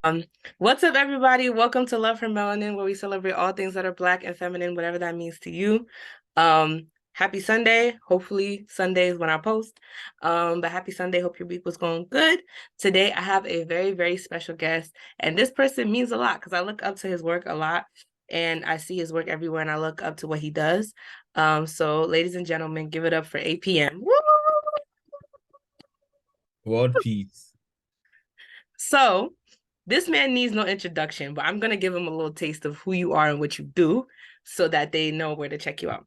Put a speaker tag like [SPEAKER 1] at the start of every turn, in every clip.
[SPEAKER 1] Um, what's up, everybody? Welcome to Love Her Melanin, where we celebrate all things that are Black and feminine, whatever that means to you. Happy Sunday. Hopefully, Sunday is when I post. But happy Sunday. Hope your week was going good. Today, I have a very, very special guest, and this person means a lot because I look up to his work a lot, and I see his work everywhere, and I look up to what he does. So, ladies and gentlemen, give it up for APM. Woo!
[SPEAKER 2] World peace.
[SPEAKER 1] So, this man needs no introduction, but I'm going to give him a little taste of who you are and what you do so that they know where to check you out.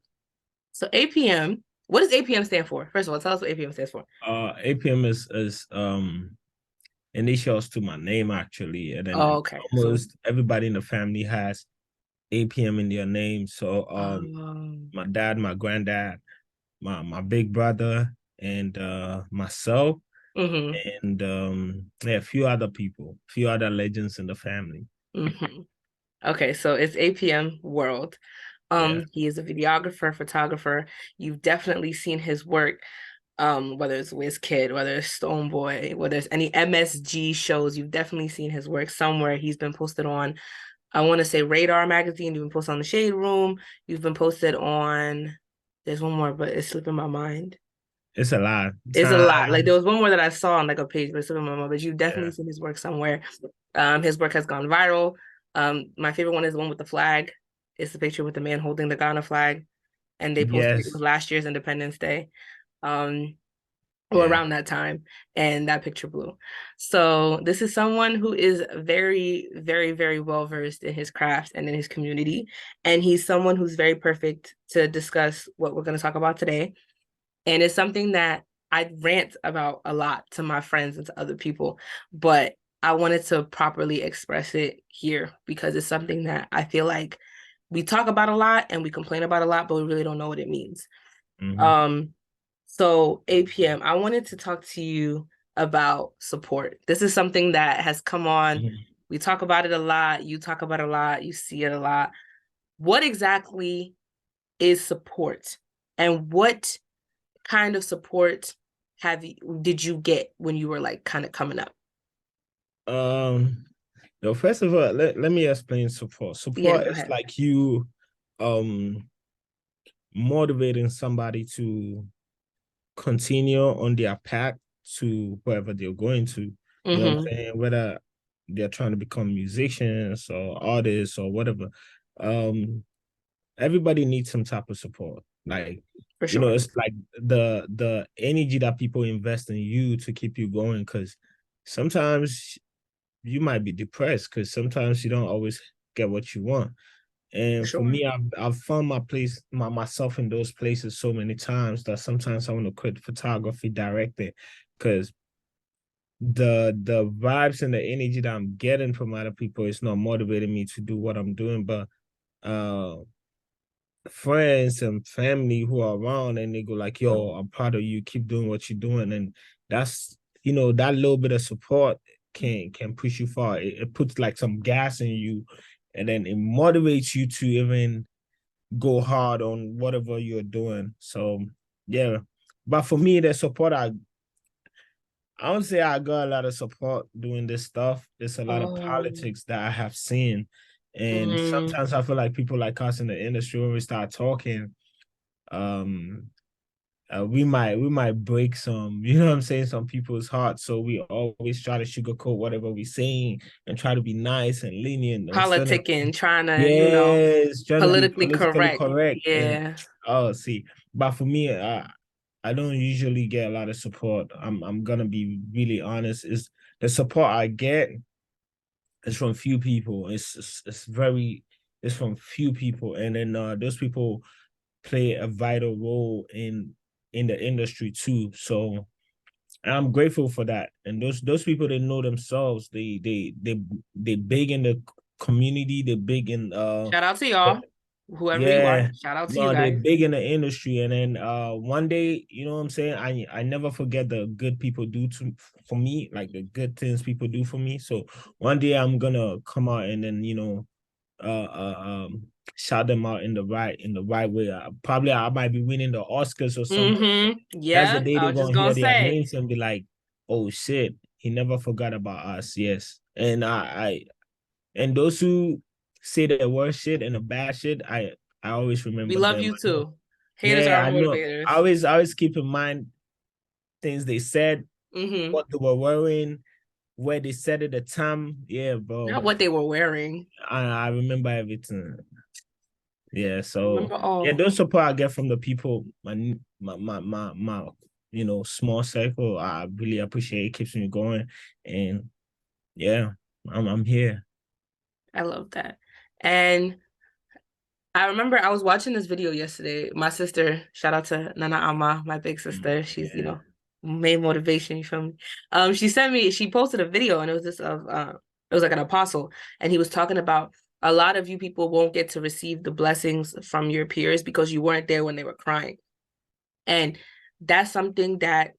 [SPEAKER 1] So, APM, what does APM stand for? First of all, tell us what APM stands for.
[SPEAKER 2] APM is initials to my name actually, and
[SPEAKER 1] Oh,
[SPEAKER 2] then
[SPEAKER 1] okay. So,
[SPEAKER 2] almost everybody in the family has APM in their name. So my dad, my granddad, my big brother, and myself,
[SPEAKER 1] mm-hmm,
[SPEAKER 2] and yeah, a few other people, a few other legends in the family.
[SPEAKER 1] mm-hmm. Okay, so it's APM World.
[SPEAKER 2] Yeah.
[SPEAKER 1] He is a videographer, photographer. You've definitely seen his work, whether it's WizKid, whether it's Stonebwoy, whether it's any MSG shows, you've definitely seen his work somewhere. He's been posted on, I want to say Radar magazine. You've been posted on the Shade Room. You've been posted on, there's one more, but it's slipping my mind.
[SPEAKER 2] It's a lot.
[SPEAKER 1] It's a lot. Like there
[SPEAKER 2] Times.
[SPEAKER 1] was one more that I saw on like a page, but it's slipping my mind. But you've definitely
[SPEAKER 2] Yeah.
[SPEAKER 1] seen his work somewhere. His work has gone viral. My favorite one is the one with the flag. It's the picture with the man holding the Ghana flag, and they posted it was
[SPEAKER 2] Yes.
[SPEAKER 1] last year's Independence Day. Um, or
[SPEAKER 2] Yeah.
[SPEAKER 1] around that time, and that picture blew. So this is someone who is very, very, very well versed in his craft and in his community, and he's someone who's very perfect to discuss what we're going to talk about today. And it's something that I rant about a lot to my friends and to other people, but I wanted to properly express it here because it's something that I feel like we talk about a lot and we complain about a lot, but we really don't know what it means.
[SPEAKER 2] Mm-hmm.
[SPEAKER 1] Um, so APM, I wanted to talk to you about support. This is something that has come on.
[SPEAKER 2] Mm-hmm.
[SPEAKER 1] We talk about it a lot. You talk about it a lot. You see it a lot. What exactly is support? And what kind of support did you get when you were like kind of coming up?
[SPEAKER 2] Um, no, first of all, let me explain support.
[SPEAKER 1] Yeah,
[SPEAKER 2] Support
[SPEAKER 1] go
[SPEAKER 2] is
[SPEAKER 1] ahead.
[SPEAKER 2] like you um motivating somebody to continue on their path to wherever they're going to. You know what I'm
[SPEAKER 1] Mm-hmm.
[SPEAKER 2] saying? Whether they're trying to become musicians or artists or whatever. Um, everybody needs some type of support. Like,
[SPEAKER 1] For sure.
[SPEAKER 2] it's like the energy that people invest in you to keep you going, because sometimes you might be depressed because sometimes you don't always get what you want.
[SPEAKER 1] For
[SPEAKER 2] And for
[SPEAKER 1] sure.
[SPEAKER 2] me, I've found myself in those places so many times that sometimes I want to quit photography directly because the vibes and the energy that I'm getting from other people is not motivating me to do what I'm doing. But uh friends and family who are around and they go like, yo, I'm proud of you, keep doing what you're doing. And that's that little bit of support can push you far. It puts like some gas in you, and then it motivates you to even go hard on whatever you're doing. So yeah. But for me, the support I don't say I got a lot of support doing this stuff. It's a lot of
[SPEAKER 1] Oh.
[SPEAKER 2] politics that I have seen. And
[SPEAKER 1] Mm.
[SPEAKER 2] sometimes I feel like people like us in the industry, when we start talking, um, we might break some, what I'm saying, some people's hearts. So we always try to sugarcoat whatever we're saying and try to be nice and lenient instead of,
[SPEAKER 1] Politicking, trying to,
[SPEAKER 2] yes, trying to be
[SPEAKER 1] politically
[SPEAKER 2] politically
[SPEAKER 1] correct.
[SPEAKER 2] correct. And
[SPEAKER 1] Yeah.
[SPEAKER 2] oh, see, but for me, I don't usually get a lot of support. I'm gonna be really honest. Is the support I get is from few people. It's from few people, and then those people play a vital role in the industry too. So I'm grateful for that. And those people, they know themselves. They big in the community. They big in
[SPEAKER 1] Shout out to y'all, whoever you are.
[SPEAKER 2] yeah.
[SPEAKER 1] Shout out to you
[SPEAKER 2] No, they're
[SPEAKER 1] guys.
[SPEAKER 2] big in the industry. And then one day, you know what I'm saying? I never forget the good people do for me, like the good things people do for me. So one day I'm gonna come out and then, shout them out in the right way. Probably I might be winning the Oscars or something.
[SPEAKER 1] Mm-hmm.
[SPEAKER 2] That's the
[SPEAKER 1] Yeah,
[SPEAKER 2] day
[SPEAKER 1] I
[SPEAKER 2] they're
[SPEAKER 1] was just
[SPEAKER 2] gonna
[SPEAKER 1] gonna
[SPEAKER 2] hear their
[SPEAKER 1] say.
[SPEAKER 2] names and be like, oh shit, he never forgot about us. Yes. And and those who say the worst shit and the bad shit, I always
[SPEAKER 1] We
[SPEAKER 2] remember
[SPEAKER 1] love
[SPEAKER 2] them.
[SPEAKER 1] you
[SPEAKER 2] I know.
[SPEAKER 1] too. Haters are
[SPEAKER 2] Yeah,
[SPEAKER 1] our
[SPEAKER 2] I know.
[SPEAKER 1] motivators.
[SPEAKER 2] I always keep in mind things they said,
[SPEAKER 1] Mm-hmm.
[SPEAKER 2] what they were wearing, where they said it, the time. Yeah, bro.
[SPEAKER 1] Not what they were wearing.
[SPEAKER 2] I remember everything. Yeah, so
[SPEAKER 1] Remember,
[SPEAKER 2] yeah,
[SPEAKER 1] oh,
[SPEAKER 2] those support I get from the people, my small circle. I really appreciate it. Keeps me going, and yeah, I'm here.
[SPEAKER 1] I love that. And I remember I was watching this video yesterday. My sister, shout out to Nana Ama, my big sister. She's,
[SPEAKER 2] Yeah.
[SPEAKER 1] main motivation, you feel me? She posted a video and it was it was like an apostle, and he was talking about a lot of you people won't get to receive the blessings from your peers because you weren't there when they were crying. And that's something that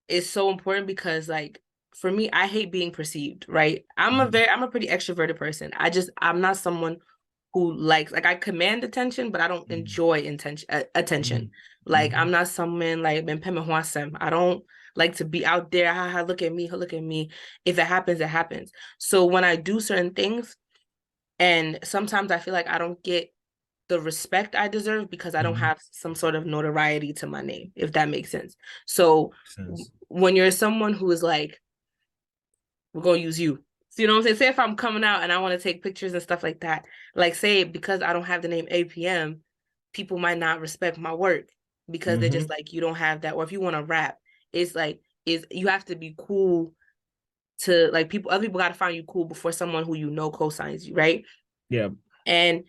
[SPEAKER 1] is so important because like for me, I hate being perceived, right?
[SPEAKER 2] Mhm.
[SPEAKER 1] I'm a pretty extroverted person. I'm not someone who likes like I command attention, but I don't
[SPEAKER 2] Mhm.
[SPEAKER 1] enjoy attention.
[SPEAKER 2] Mhm.
[SPEAKER 1] Like I'm not someone like I don't like to be out there. Ha, look at me, look at me. If it happens, it happens. So when I do certain things, and sometimes I feel like I don't get the respect I deserve because I don't
[SPEAKER 2] Mhm.
[SPEAKER 1] have some sort of notoriety to my name, if that makes sense. So
[SPEAKER 2] Sense.
[SPEAKER 1] when you're someone who is like, we're gonna use you. So you know what I'm saying? Say if I'm coming out and I want to take pictures and stuff like that, like say because I don't have the name APM, people might not respect my work because they're just
[SPEAKER 2] Mhm.
[SPEAKER 1] like, you don't have that. Or if you want to rap, it's like is you have to be cool to like people, other people gotta find you cool before someone who co-signs you, right?
[SPEAKER 2] Yeah.
[SPEAKER 1] And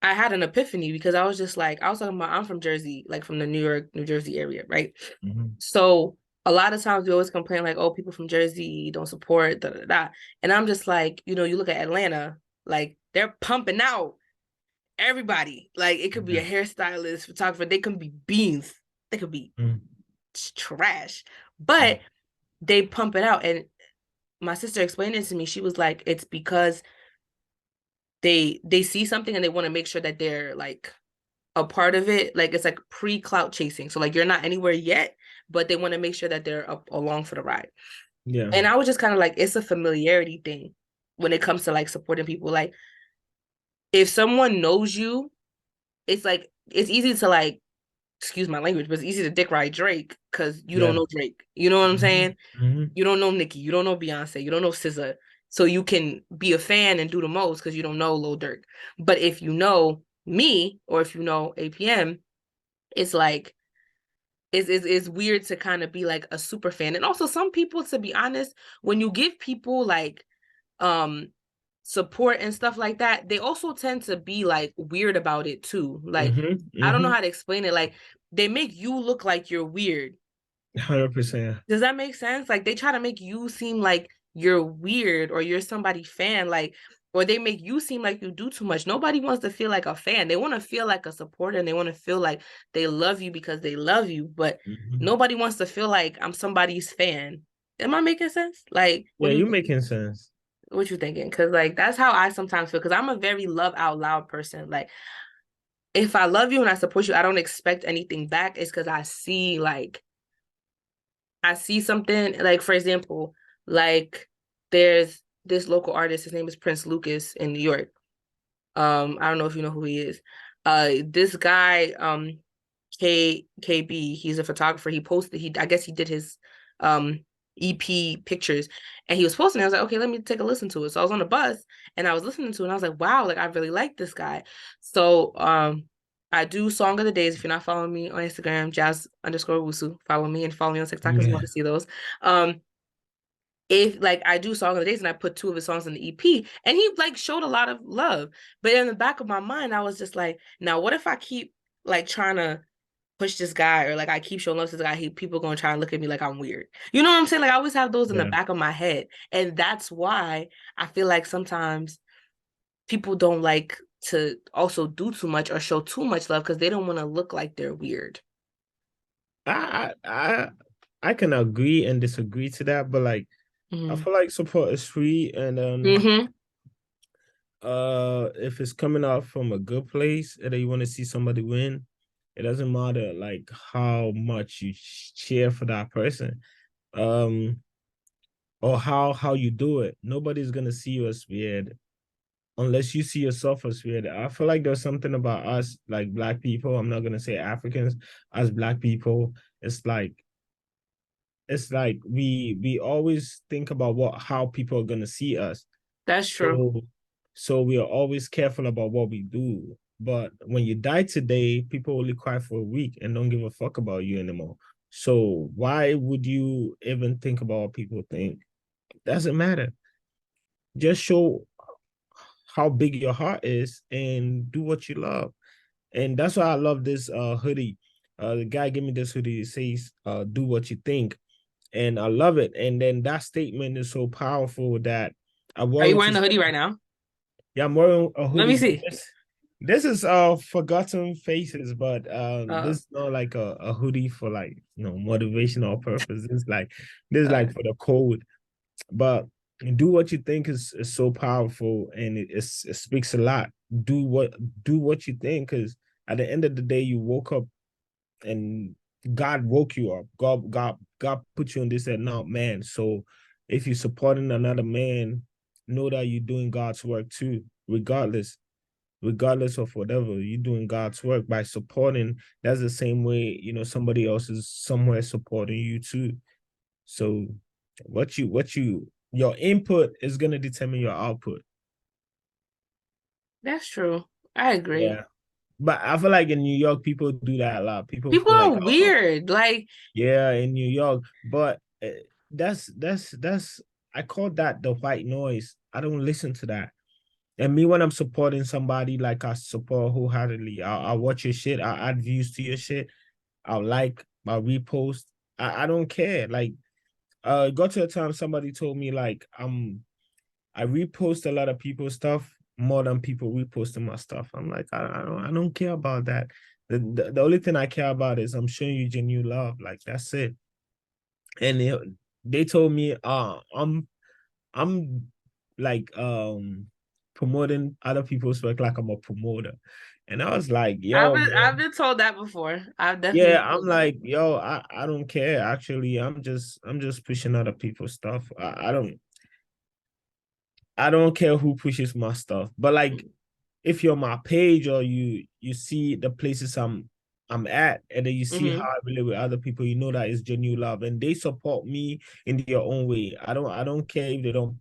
[SPEAKER 1] I had an epiphany because I was just like, I was talking about I'm from Jersey, like from the New York, New Jersey area, right?
[SPEAKER 2] Mhm.
[SPEAKER 1] So a lot of times we always complain like, oh, people from Jersey don't support, da da da. And I'm just like, you look at Atlanta, like they're pumping out everybody. Like it could be
[SPEAKER 2] Yeah.
[SPEAKER 1] a hairstylist, photographer, they can be beans, they could be
[SPEAKER 2] Mhm.
[SPEAKER 1] trash, but they pump it out. And my sister explained it to me. She was like, it's because they see something and they want to make sure that they're like a part of it. Like it's like pre-clout chasing. So like you're not anywhere yet, but they want to make sure that they're up along for the ride.
[SPEAKER 2] Yeah.
[SPEAKER 1] And I was just kind of like, it's a familiarity thing when it comes to like supporting people. Like if someone knows you, it's like it's easy to like, excuse my language, but it's easy to dick ride Drake because you don't
[SPEAKER 2] Yeah.
[SPEAKER 1] know Drake. You know what I'm
[SPEAKER 2] Mhm.
[SPEAKER 1] saying?
[SPEAKER 2] Mhm.
[SPEAKER 1] You don't know Nicki, you don't know Beyonce, you don't know SZA. So you can be a fan and do the most because you don't know Lil Durk. But if you know me or if you know APM, it's like it's weird to kind of be like a super fan. And also some people, to be honest, when you give people like um support and stuff like that, they also tend to be like weird about it too. Like
[SPEAKER 2] Mhm.
[SPEAKER 1] I don't know
[SPEAKER 2] Mhm.
[SPEAKER 1] how to explain it. Like they make you look like you're weird.
[SPEAKER 2] 100%.
[SPEAKER 1] Does that make sense? Like they try to make you seem like you're weird or you're somebody fan, like, or they make you seem like you do too much. Nobody wants to feel like a fan. They want to feel like a supporter and they want to feel like they love you because they love you, but
[SPEAKER 2] Mhm.
[SPEAKER 1] nobody wants to feel like I'm somebody's fan. Am I making sense? Like, what
[SPEAKER 2] Yeah,
[SPEAKER 1] do you
[SPEAKER 2] you
[SPEAKER 1] think?
[SPEAKER 2] making sense.
[SPEAKER 1] What you thinking? Because like that's how I sometimes feel. Because I'm a very love out loud person. Like if I love you and I support you, I don't expect anything back. It's because I see something like, for example, like there's this local artist. His name is Prince Lucas in New York. I don't know if you know who he is. This guy, KB, he's a photographer. He posted. I guess he did his EP pictures, and he was posting. I was like, okay, let me take a listen to it. So I was on the bus and I was listening to it, and I was like, wow, like I really like this guy. So I do song of the days. If you're not following me on Instagram, jazz_wusu, follow me and follow me on TikTok as well
[SPEAKER 2] Yeah.
[SPEAKER 1] to see those. Um, if like I do song of the days and I put two of his songs in the EP, and he like showed a lot of love. But in the back of my mind, I was just like, now what if I keep like trying to push this guy, or like I keep showing love to this guy, people gonna try and look at me like I'm weird. You know what I'm saying? Like I always have those in the
[SPEAKER 2] Yeah.
[SPEAKER 1] back of my head. And that's why I feel like sometimes people don't like to also do too much or show too much love because they don't want to look like they're weird.
[SPEAKER 2] I I I I can agree and disagree to that, but like I
[SPEAKER 1] Mm-hmm.
[SPEAKER 2] feel like support is free, and
[SPEAKER 1] Mm-hmm.
[SPEAKER 2] if it's coming out from a good place and you want to see somebody win, it doesn't matter like how much you cheer for that person. Um or how you do it. Nobody's gonna see you as weird unless you see yourself as weird. I feel like there's something about us, like Black people. I'm not gonna say Africans, as Black people. It's like we always think about what how people are gonna see us.
[SPEAKER 1] That's true.
[SPEAKER 2] So we are always careful about what we do. But when you die today, people only cry for a week and don't give a fuck about you anymore. So why would you even think about what people think? Doesn't matter. Just show how big your heart is and do what you love. And that's why I love this hoodie. The guy gave me this hoodie. It says, do what you think. And I love it. And then that statement is so powerful that I
[SPEAKER 1] Are you
[SPEAKER 2] wanted
[SPEAKER 1] wearing
[SPEAKER 2] to
[SPEAKER 1] the
[SPEAKER 2] say,
[SPEAKER 1] hoodie right now?
[SPEAKER 2] yeah, I'm wearing a
[SPEAKER 1] Let me
[SPEAKER 2] hoodie, but
[SPEAKER 1] see.
[SPEAKER 2] this is Forgotten Faces, but
[SPEAKER 1] Uh,
[SPEAKER 2] this is not like a hoodie for like motivational purpose. This is
[SPEAKER 1] uh
[SPEAKER 2] like for the code. But do what you think is so powerful, and it speaks a lot. Do what you think, because at the end of the day, you woke up and God woke you up. God put you in this and not man. So if you're supporting another man, know that you're doing God's work too, regardless of whatever you're doing God's work by supporting. That's the same way somebody else is somewhere supporting you too. So your input is gonna determine your output.
[SPEAKER 1] that's true. I agree.
[SPEAKER 2] Yeah. But I feel like in New York, people do that a lot. People
[SPEAKER 1] People
[SPEAKER 2] feel like,
[SPEAKER 1] are
[SPEAKER 2] oh,
[SPEAKER 1] weird. Like,
[SPEAKER 2] yeah, in New York. But that's I call that the white noise. I don't listen to that. And me, when I'm supporting somebody, like I support wholeheartedly. I'll watch your shit. I'll add views to your shit. I'll repost. I don't care. Like, it got to a time somebody told me like I repost a lot of people's stuff more than people reposting my stuff. I'm like, I don't care about that. The only thing I care about is I'm showing you genuine love. Like that's it. And they told me, I'm like promoting other people's work like I'm a promoter. And I was like, yo,
[SPEAKER 1] I've
[SPEAKER 2] man,
[SPEAKER 1] been told that before. I've definitely
[SPEAKER 2] yeah,
[SPEAKER 1] been
[SPEAKER 2] I'm
[SPEAKER 1] told that
[SPEAKER 2] like,
[SPEAKER 1] before.
[SPEAKER 2] yo, I don't care. Actually, I'm just pushing other people's stuff. I don't care who pushes my stuff. But like if you're on my page or you see the places I'm at, and then you see how
[SPEAKER 1] Mm-hmm.
[SPEAKER 2] I relate with other people, you know that it's genuine love and they support me in their own way. I don't care if they don't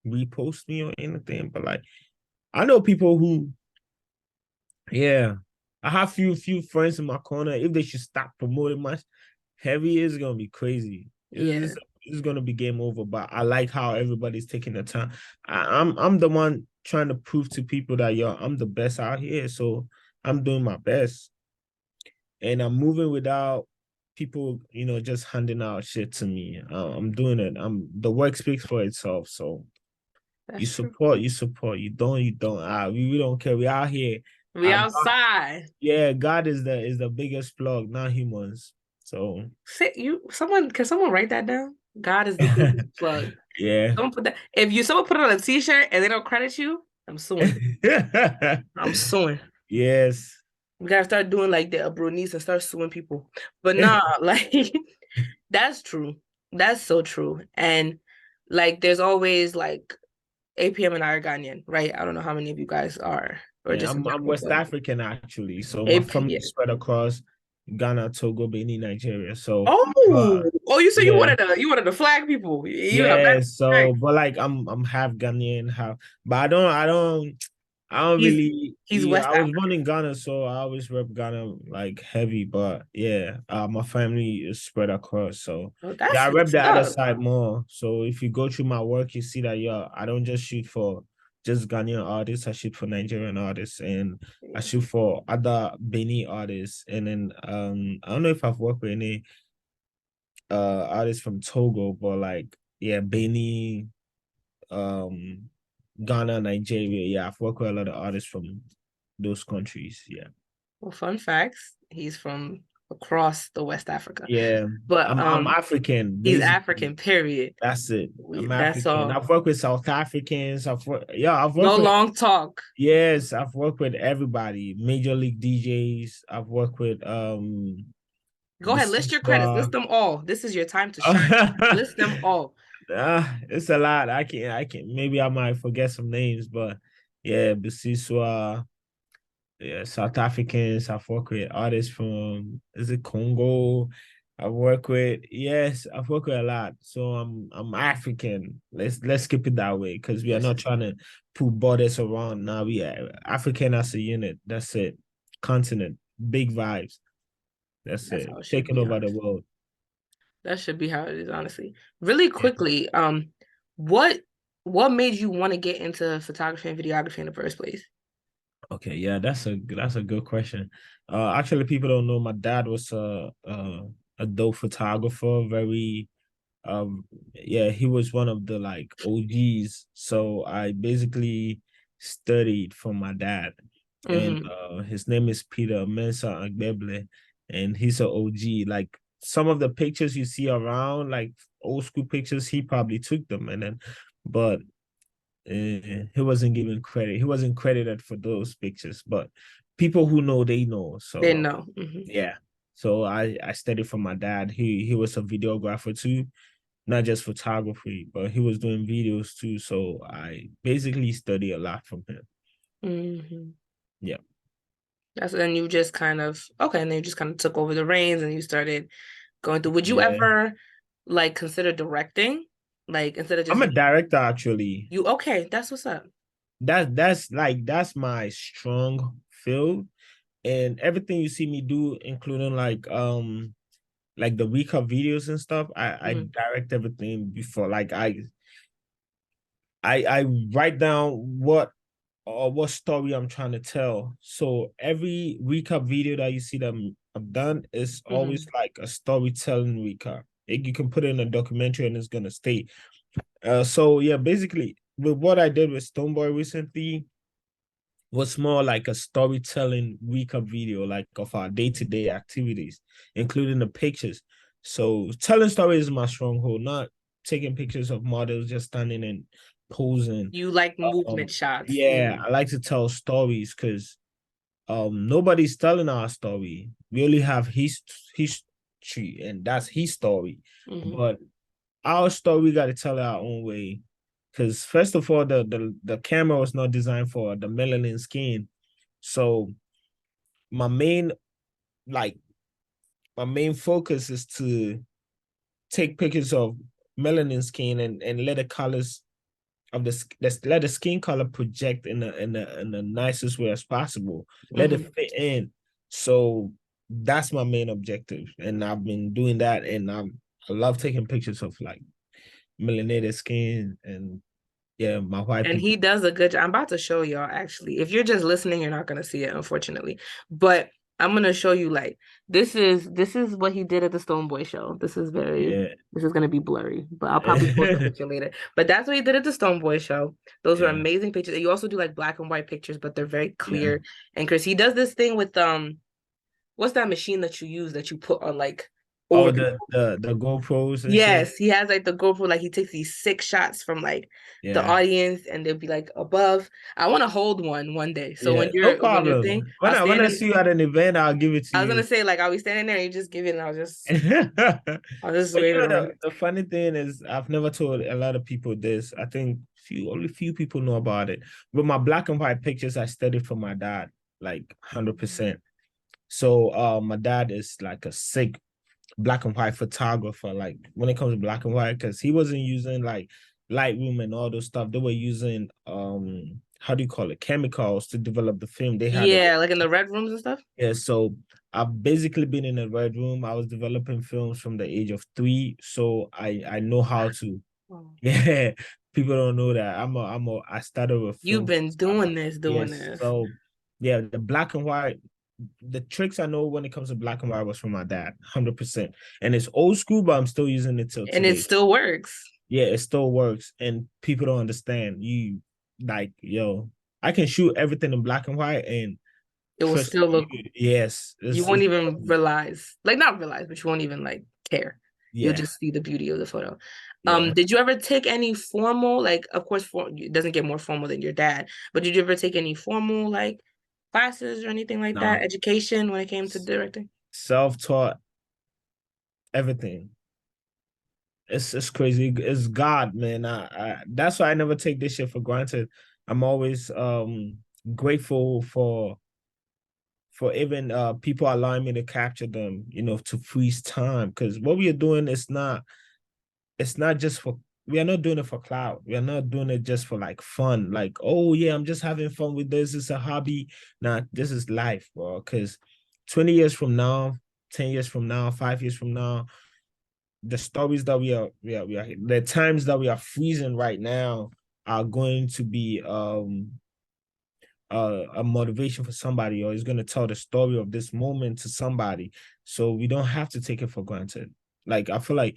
[SPEAKER 2] repost me or anything, but like I know people who, yeah, I have few friends in my corner. If they should stop promoting my heavy, it's gonna be crazy.
[SPEAKER 1] Yeah,
[SPEAKER 2] It's gonna be game over. But I like how everybody's taking the time. I'm the one trying to prove to people that yo, I'm the best out here. So I'm doing my best, and I'm moving without people, just handing out shit to me. I'm doing it. The work speaks for itself. So
[SPEAKER 1] that's true.
[SPEAKER 2] you support. You don't. We don't care. We out here.
[SPEAKER 1] We outside.
[SPEAKER 2] Yeah, God is the biggest plug, not humans. So
[SPEAKER 1] Can someone write that down? God is the biggest plug.
[SPEAKER 2] yeah.
[SPEAKER 1] Don't put that. Someone put it on a t-shirt and they don't credit you, I'm suing. I'm suing.
[SPEAKER 2] Yes.
[SPEAKER 1] We gotta start doing like the Brunies and start suing people. But nah, like that's true. That's so true. And like there's always like APM and I are Ghanaian, right? I don't know how many of you guys are or
[SPEAKER 2] Yeah,
[SPEAKER 1] just in
[SPEAKER 2] I'm
[SPEAKER 1] general,
[SPEAKER 2] West
[SPEAKER 1] but
[SPEAKER 2] African actually. So my
[SPEAKER 1] AP,
[SPEAKER 2] family
[SPEAKER 1] yeah.
[SPEAKER 2] is spread across Ghana, Togo, Benin, Nigeria. So
[SPEAKER 1] Oh, oh, you said
[SPEAKER 2] yeah.
[SPEAKER 1] you wanted the flag people. You a
[SPEAKER 2] Yeah,
[SPEAKER 1] better flag.
[SPEAKER 2] so but like I'm half Ghanaian, half but I don't
[SPEAKER 1] He's
[SPEAKER 2] really.
[SPEAKER 1] he's
[SPEAKER 2] Yeah,
[SPEAKER 1] West
[SPEAKER 2] I was
[SPEAKER 1] African.
[SPEAKER 2] born in Ghana, so I always rep Ghana like heavy. But yeah, my family is spread across. So
[SPEAKER 1] Oh,
[SPEAKER 2] yeah,
[SPEAKER 1] that's
[SPEAKER 2] I rep
[SPEAKER 1] what's
[SPEAKER 2] the other
[SPEAKER 1] up.
[SPEAKER 2] side more. So if you go through my work, you see that yeah, I don't just shoot for just Ghanaian artists. I shoot for Nigerian artists, and I
[SPEAKER 1] Yeah.
[SPEAKER 2] shoot for other Benin artists. And then I don't know if I've worked with any artists from Togo, but like yeah, Benin, um Ghana, Nigeria. Yeah, I've worked with a lot of artists from those countries. Yeah.
[SPEAKER 1] Well, fun facts. He's from across the West Africa,
[SPEAKER 2] Yeah.
[SPEAKER 1] but
[SPEAKER 2] I'm African,
[SPEAKER 1] he's
[SPEAKER 2] basically.
[SPEAKER 1] African. Period.
[SPEAKER 2] That's it. I'm
[SPEAKER 1] That's
[SPEAKER 2] African.
[SPEAKER 1] all.
[SPEAKER 2] I've worked with South Africans. I've worked
[SPEAKER 1] No
[SPEAKER 2] with
[SPEAKER 1] long talk.
[SPEAKER 2] yes, I've worked with everybody. Major league DJs. I've worked with
[SPEAKER 1] Go
[SPEAKER 2] the
[SPEAKER 1] ahead, list your credits.
[SPEAKER 2] Simba.
[SPEAKER 1] List them all. This is your time to shine. List them all.
[SPEAKER 2] It's a lot. I can maybe I might forget some names, but yeah, Bisiswa, yeah, South Africans. I've worked with artists from is it Congo? I work with yes, I've worked with a lot. So I'm African. Let's keep it that way because we are
[SPEAKER 1] Yes,
[SPEAKER 2] not trying to put borders around. Now we are African as a unit. That's it. Continent, big vibes. That's
[SPEAKER 1] that's
[SPEAKER 2] it.
[SPEAKER 1] how it should
[SPEAKER 2] Taking
[SPEAKER 1] be,
[SPEAKER 2] over the
[SPEAKER 1] honestly.
[SPEAKER 2] world.
[SPEAKER 1] That should be how it is, honestly. Really
[SPEAKER 2] Yeah.
[SPEAKER 1] quickly, what what made you want to get into photography and videography in the first place?
[SPEAKER 2] Okay, yeah, that's a good question. Actually, people don't know my dad was a dope photographer, very yeah, he was one of the like OGs. So I basically studied from my dad, and
[SPEAKER 1] Mm-hmm.
[SPEAKER 2] his name is Peter Mensa Agbeble, and he's a OG. Like some of the pictures you see around, like old school pictures, he probably took them, and then, but he wasn't given credit. He wasn't credited for those pictures, but people who know, they know.
[SPEAKER 1] They
[SPEAKER 2] So
[SPEAKER 1] know. Hmm.
[SPEAKER 2] yeah. So I studied from my dad. He was a videographer too, not just photography, but he was doing videos too. So I basically study a lot from him.
[SPEAKER 1] Hmm.
[SPEAKER 2] Yeah.
[SPEAKER 1] That's and you just kind of okay, and then you just kind of took over the reins and you started going through. Would you
[SPEAKER 2] Yeah.
[SPEAKER 1] ever like consider directing? Like instead of
[SPEAKER 2] I'm
[SPEAKER 1] just
[SPEAKER 2] a director actually.
[SPEAKER 1] you okay, that's what's up.
[SPEAKER 2] That's my strong field. And everything you see me do, including like the recap videos and stuff, I
[SPEAKER 1] Hmm.
[SPEAKER 2] direct everything before. Like I write down what story I'm trying to tell. So every recap video that you see that I've done is always
[SPEAKER 1] Hmm.
[SPEAKER 2] like a storytelling recap. You can put it in a documentary and it's gonna stay. So yeah, basically with what I did with Stoneboy recently was more like a storytelling recap video, like of our day-to-day activities, including the pictures. So telling stories is my stronghold, not taking pictures of models just standing and posing.
[SPEAKER 1] You like movement
[SPEAKER 2] Um,
[SPEAKER 1] shots.
[SPEAKER 2] yeah, I like to tell stories because nobody's telling our story. We only have his history, and that's his story.
[SPEAKER 1] Hmm.
[SPEAKER 2] But our story, we got to tell it our own way. Because first of all, the camera was not designed for the melanin skin. So my main like my main focus is to take pictures of melanin skin and let the colors of let the skin color project in the nicest way as possible. Let it
[SPEAKER 1] Hmm.
[SPEAKER 2] fit in. So that's my main objective, and I've been doing that, and I love taking pictures of like melanated skin and yeah, my white
[SPEAKER 1] And
[SPEAKER 2] people.
[SPEAKER 1] he does a good job. I'm about to show y'all actually. If you're just listening, you're not gonna see it, unfortunately. But I'm gonna show you like this is what he did at the Stone Boy show.
[SPEAKER 2] Yeah,
[SPEAKER 1] This is gonna be blurry, but I'll probably post the picture later. But that's what he did at the Stone Boy show. Those were
[SPEAKER 2] yeah,
[SPEAKER 1] amazing pictures. And you also do like black and white pictures, but they're very
[SPEAKER 2] yeah.
[SPEAKER 1] clear. And Chris, he does this thing with what's that machine that you use that you put on like
[SPEAKER 2] Oh,
[SPEAKER 1] older
[SPEAKER 2] the GoPros and shit.
[SPEAKER 1] Yes, he has like the GoPro, like he takes these sick shots from like the
[SPEAKER 2] Yeah,
[SPEAKER 1] audience and they'll be like above. I want to hold one day. So
[SPEAKER 2] yeah. No
[SPEAKER 1] when you're thing,
[SPEAKER 2] problem. When
[SPEAKER 1] I'll
[SPEAKER 2] I
[SPEAKER 1] stand in
[SPEAKER 2] see you at an event, I'll give it to
[SPEAKER 1] I was gonna
[SPEAKER 2] you.
[SPEAKER 1] say like I'll be standing there and you just give it and
[SPEAKER 2] But
[SPEAKER 1] I'll just
[SPEAKER 2] you
[SPEAKER 1] wave it
[SPEAKER 2] know
[SPEAKER 1] around.
[SPEAKER 2] the funny thing is I've never told a lot of people this. I think only few people know about it. But my black and white pictures I studied from my dad, like 100%. So my dad is like a sick black and white photographer. Like when it comes to black and white, because he wasn't using like Lightroom and all those stuff. They were using how do you call it, chemicals to develop the film. They had a
[SPEAKER 1] Yeah, like in the red rooms and stuff.
[SPEAKER 2] yeah, so I've basically been in a red room. I was developing films from the age of 3, so I know how to.
[SPEAKER 1] Oh.
[SPEAKER 2] Yeah, people don't know that I started with
[SPEAKER 1] You've
[SPEAKER 2] film
[SPEAKER 1] been
[SPEAKER 2] photography.
[SPEAKER 1] doing
[SPEAKER 2] Yes,
[SPEAKER 1] this.
[SPEAKER 2] so yeah, the black and white, the tricks I know when it comes to black and white was from my dad, 100%. And it's old school, but I'm still using it till
[SPEAKER 1] And it
[SPEAKER 2] today.
[SPEAKER 1] still works.
[SPEAKER 2] Yeah, it still works, and people don't understand. You like, yo, I can shoot everything in black and white, and
[SPEAKER 1] It will
[SPEAKER 2] trust
[SPEAKER 1] still
[SPEAKER 2] me,
[SPEAKER 1] look
[SPEAKER 2] yes,
[SPEAKER 1] you won't even realize. Like not realize, but you won't even like care. You'll
[SPEAKER 2] yeah,
[SPEAKER 1] just see the beauty of the photo.
[SPEAKER 2] yeah.
[SPEAKER 1] Did you ever take any formal, like, of course, it doesn't get more formal than your dad, but did you ever take any formal, like, classes or anything like that,
[SPEAKER 2] Nah,
[SPEAKER 1] education when it came to directing?
[SPEAKER 2] self-taught everything. it's crazy. It's God, man. I that's why I never take this shit for granted. I'm always grateful for even people allowing me to capture them, to freeze time. Because what we are doing is not, it's not just for, we are not doing it for clout. We are not doing it just for like fun. Like, oh yeah, I'm just having fun with this. It's a hobby. Nah, this is life, bro. Because 20 years from now, 10 years from now, 5 years from now, the stories that we are the times that we are freezing right now are going to be a motivation for somebody, or is going to tell the story of this moment to somebody. So we don't have to take it for granted. Like I feel like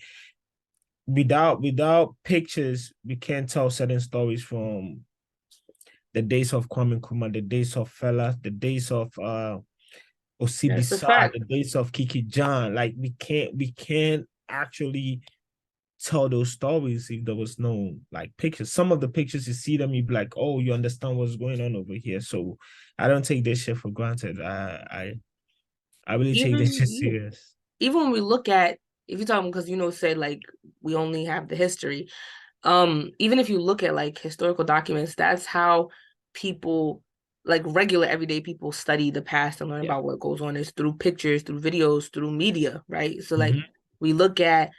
[SPEAKER 2] without pictures, we can't tell certain stories from the days of Kwame Nkrumah, the days of Fela, the days of
[SPEAKER 1] That's a
[SPEAKER 2] Osibisa,
[SPEAKER 1] fact.
[SPEAKER 2] the days of Kiki John. Like we can't actually tell those stories if there was no like pictures. Some of the pictures you see them, you be like, oh, you understand what's going on over here. So I don't take this shit for granted. I really take this shit
[SPEAKER 1] Even
[SPEAKER 2] serious.
[SPEAKER 1] even when we look at, if you talk, because said like we only have the history. Even if you look at like historical documents, that's how people, like regular everyday people, study the past and learn
[SPEAKER 2] Yeah.
[SPEAKER 1] about what goes on, is through pictures, through videos, through media, right? So like
[SPEAKER 2] Mm-hmm.
[SPEAKER 1] we look at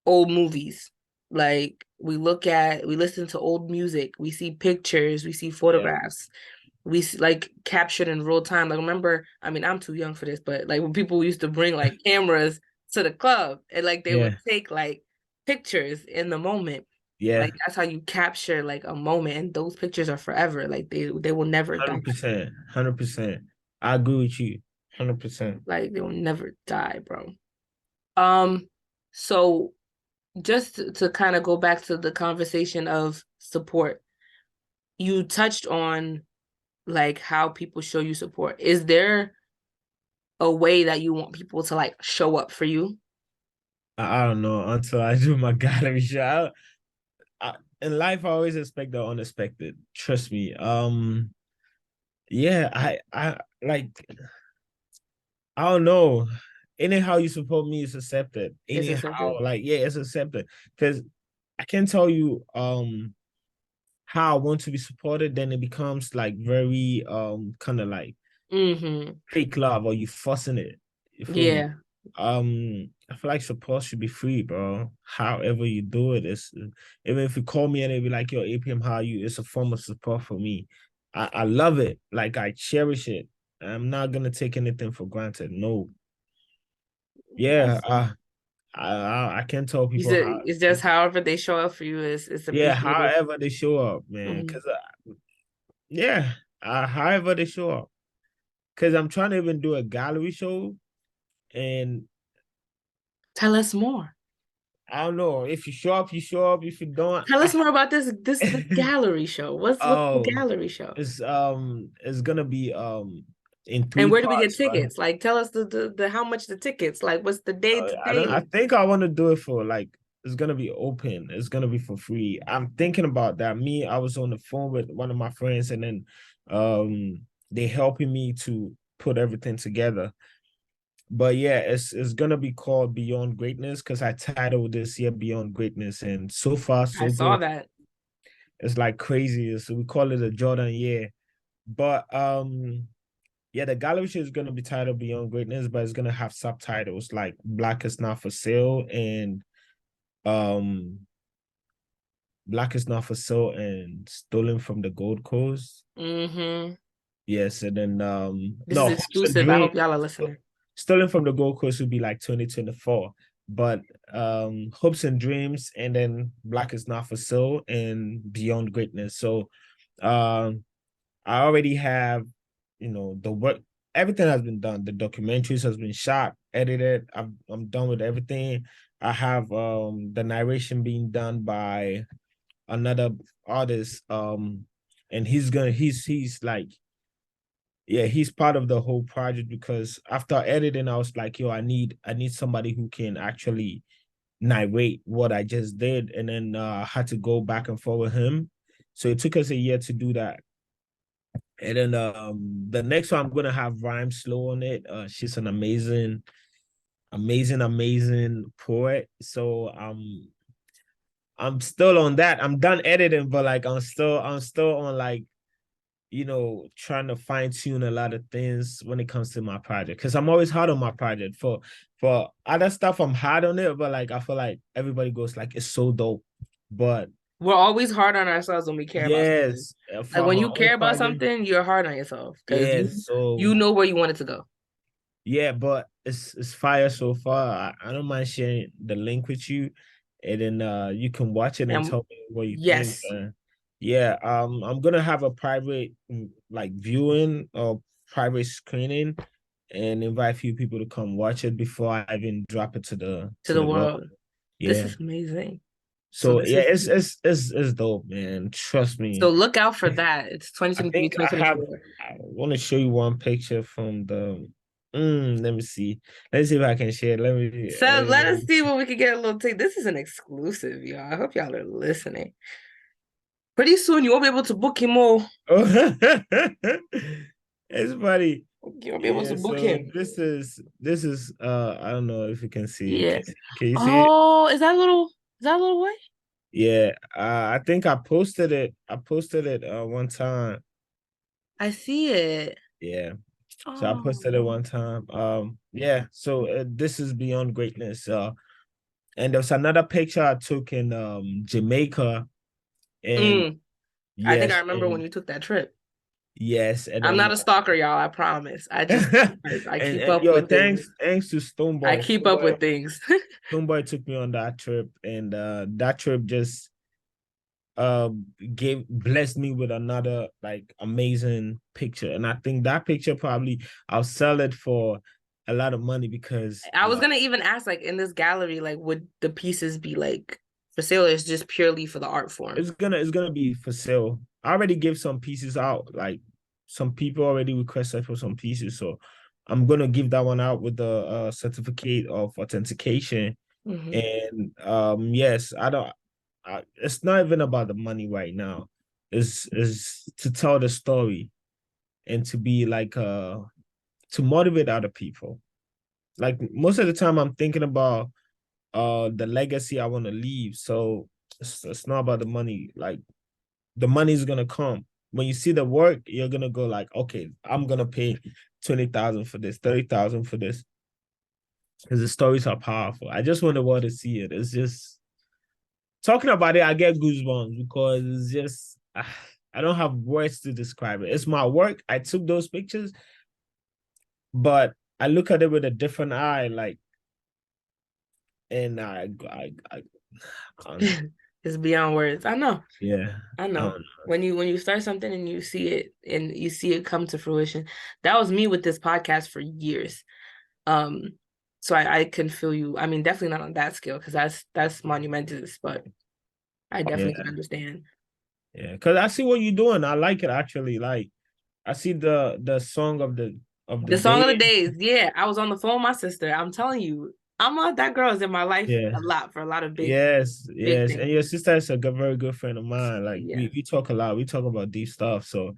[SPEAKER 1] old movies, like we listen to old music, we see pictures, we see
[SPEAKER 2] Yeah.
[SPEAKER 1] photographs, we see, like captured in real time. Like remember, I mean, I'm too young for this, but like when people used to bring like cameras to the club and like they would
[SPEAKER 2] Yeah.
[SPEAKER 1] take like pictures in the moment.
[SPEAKER 2] Yeah.
[SPEAKER 1] Like that's how you capture like a moment, and those pictures are forever. Like they will never die.
[SPEAKER 2] 100%. 100%. I agree with you. 100%.
[SPEAKER 1] Like they will never die, bro. Um, so just to kind of go back to the conversation of support, you touched on like how people show you support. Is there a way that you want people to like show up for you?
[SPEAKER 2] I don't know until I do my gallery show. In life, I always expect the unexpected. Trust me. Yeah, I like, I don't know. Anyhow you support me is accepted.
[SPEAKER 1] Is
[SPEAKER 2] Anyhow,
[SPEAKER 1] accepted.
[SPEAKER 2] like, yeah, it's accepted. Because I can tell you how I want to be supported, then it becomes like very kind of like
[SPEAKER 1] Mm-hmm.
[SPEAKER 2] fake love, or you forcing it. You feel me?
[SPEAKER 1] Yeah,
[SPEAKER 2] I feel like support should be free, bro. However you do it, it's even if you call me and they be like, yo, APM, how are you? It's a form of support for me. I love it. Like I cherish it. I'm not gonna take anything for granted. No. Yeah,
[SPEAKER 1] that's
[SPEAKER 2] I can't tell
[SPEAKER 1] you
[SPEAKER 2] people
[SPEAKER 1] said
[SPEAKER 2] how.
[SPEAKER 1] it's just however they show up for you is
[SPEAKER 2] Yeah,
[SPEAKER 1] appreciated.
[SPEAKER 2] however they show up, man.
[SPEAKER 1] Hmm.
[SPEAKER 2] Cause yeah, however they show up. Cause I'm trying to even do a gallery show, and
[SPEAKER 1] Tell us more.
[SPEAKER 2] I don't know if you show up, you show up. If you don't,
[SPEAKER 1] Tell us more about this gallery show. What's the
[SPEAKER 2] oh,
[SPEAKER 1] gallery show?
[SPEAKER 2] it's gonna be in
[SPEAKER 1] And
[SPEAKER 2] three
[SPEAKER 1] where do we get
[SPEAKER 2] parts, right?
[SPEAKER 1] tickets? Like tell us the how much the tickets? Like what's the day to
[SPEAKER 2] I don't. I
[SPEAKER 1] day?
[SPEAKER 2] think I want to do it for like, it's gonna be open. It's gonna be for free. I'm thinking about that. I was on the phone with one of my friends, and then they helping me to put everything together. But yeah, it's gonna be called Beyond Greatness because I titled this year Beyond Greatness, and so far
[SPEAKER 1] I
[SPEAKER 2] so
[SPEAKER 1] saw
[SPEAKER 2] good.
[SPEAKER 1] that.
[SPEAKER 2] It's like crazy. So we call it a Jordan year. But yeah, the gallery show is gonna be titled Beyond Greatness, but it's gonna have subtitles like Black is Not for Sale and um Black is Not for Sale and Stolen from the Gold Coast.
[SPEAKER 1] Mm-hmm.
[SPEAKER 2] Yes, and then
[SPEAKER 1] This is
[SPEAKER 2] no, Hopes and
[SPEAKER 1] exclusive. I hope
[SPEAKER 2] Dreams.
[SPEAKER 1] y'all are listening.
[SPEAKER 2] Stolen from the Gold Coast would be like 2024. But Hopes and Dreams, and then Black is Not for Sale and Beyond Greatness. So I already have, the work, everything has been done. The documentaries has been shot, edited. I'm done with everything. I have the narration being done by another artist. And he's like, yeah, he's part of the whole project because after editing, I was like, yo, I need somebody who can actually narrate what I just did. And then I had to go back and forth with him. So it took us a year to do that. And then the next one I'm gonna have Rhyme Slow on it. She's an amazing amazing poet. So I'm still on that. I'm done editing, but like I'm still on like, trying to fine tune a lot of things when it comes to my project. Cause I'm always hard on my project. For other stuff, I'm hard on it, but like I feel like everybody goes like it's so dope. But
[SPEAKER 1] We're always hard on ourselves when we care about something.
[SPEAKER 2] yes,
[SPEAKER 1] Like
[SPEAKER 2] for
[SPEAKER 1] when
[SPEAKER 2] my
[SPEAKER 1] you
[SPEAKER 2] own
[SPEAKER 1] care about
[SPEAKER 2] project,
[SPEAKER 1] something, you're hard on yourself because
[SPEAKER 2] yes.
[SPEAKER 1] you
[SPEAKER 2] So
[SPEAKER 1] know where you want it to go.
[SPEAKER 2] yeah, but it's fire so far. I don't mind sharing the link with you, and then you can watch it and
[SPEAKER 1] And
[SPEAKER 2] tell me what you think.
[SPEAKER 1] yes,
[SPEAKER 2] Yeah, I'm gonna have a private like viewing or private screening and invite a few people to come watch it before I even drop it to the
[SPEAKER 1] to
[SPEAKER 2] to
[SPEAKER 1] the
[SPEAKER 2] the world.
[SPEAKER 1] world. This
[SPEAKER 2] Yeah.
[SPEAKER 1] is amazing. So
[SPEAKER 2] So
[SPEAKER 1] this
[SPEAKER 2] yeah,
[SPEAKER 1] is
[SPEAKER 2] it's dope, man. Trust
[SPEAKER 1] so
[SPEAKER 2] me.
[SPEAKER 1] look out for that. It's
[SPEAKER 2] I
[SPEAKER 1] 2023,
[SPEAKER 2] think I have.
[SPEAKER 1] 2024.
[SPEAKER 2] I want to show you one picture from the. Let me see. Let's see if I can share.
[SPEAKER 1] So let us see what we can get a little take. This is an exclusive, y'all. I hope y'all are listening. Pretty soon you won't be able to book him all.
[SPEAKER 2] Oh, it's funny.
[SPEAKER 1] You won't be able to
[SPEAKER 2] Yeah.
[SPEAKER 1] book
[SPEAKER 2] So
[SPEAKER 1] him.
[SPEAKER 2] this is I don't know if you can see.
[SPEAKER 1] Yeah.
[SPEAKER 2] Can you see it?
[SPEAKER 1] Oh, is that a little boy?
[SPEAKER 2] Yeah. I think I posted it. I posted it one time.
[SPEAKER 1] I see it.
[SPEAKER 2] Yeah. So I posted it
[SPEAKER 1] Oh.
[SPEAKER 2] one time. Yeah. So this is beyond greatness. And there was another picture I took in Jamaica, and
[SPEAKER 1] Mm. I think I
[SPEAKER 2] yes,
[SPEAKER 1] remember when
[SPEAKER 2] and
[SPEAKER 1] you took that trip.
[SPEAKER 2] yes, and
[SPEAKER 1] I'm
[SPEAKER 2] then
[SPEAKER 1] not a stalker, y'all. I promise. I keep
[SPEAKER 2] and
[SPEAKER 1] up
[SPEAKER 2] yo,
[SPEAKER 1] with things.
[SPEAKER 2] thanks to
[SPEAKER 1] I
[SPEAKER 2] Stoneboy.
[SPEAKER 1] keep up with things.
[SPEAKER 2] Stoneboy took me on that trip, and that trip just uh gave blessed me with another like amazing picture. And I think that picture probably I'll sell it for a lot of money because
[SPEAKER 1] I was gonna even ask, like, in this gallery, like, would the pieces be like for sale, or is just purely for the art form?
[SPEAKER 2] it's gonna be for sale. I already give some pieces out. Like some people already requested for some pieces, so I'm gonna give that one out with the certificate of authentication.
[SPEAKER 1] Hmm.
[SPEAKER 2] And yes, I don't. It's not even about the money right now. Is to tell the story and to be like to motivate other people. Like most of the time, I'm thinking about the legacy I want to leave. So it's not about the money. Like the money is gonna come. When you see the work, you're gonna go like, okay, I'm gonna pay 20,000 for this, 30,000 for this, because the stories are powerful. I just want the world to see it. It's just talking about it, I get goosebumps because it's just I don't have words to describe it. It's my work. I took those pictures, but I look at it with a different eye, like, and I can't.
[SPEAKER 1] It's beyond words. I know.
[SPEAKER 2] Yeah,
[SPEAKER 1] I
[SPEAKER 2] I
[SPEAKER 1] know.
[SPEAKER 2] don't
[SPEAKER 1] When you start something and you see it come to fruition. That was me with this podcast for years. Um, so I can feel you. I mean, definitely not on that scale because that's monumentous, but I
[SPEAKER 2] know.
[SPEAKER 1] definitely
[SPEAKER 2] Yeah,
[SPEAKER 1] can understand.
[SPEAKER 2] yeah. Because I see what you're doing. I like it actually. Like I see the song of the
[SPEAKER 1] The song of the
[SPEAKER 2] day.
[SPEAKER 1] days, yeah. I was on the phone with my sister. I'm telling you, that girl is in my life
[SPEAKER 2] Yeah.
[SPEAKER 1] a lot for a lot of
[SPEAKER 2] Yes,
[SPEAKER 1] big
[SPEAKER 2] yes. And
[SPEAKER 1] things.
[SPEAKER 2] your sister is a very good friend of mine. Like
[SPEAKER 1] Yeah.
[SPEAKER 2] we talk a lot. We talk about deep stuff. So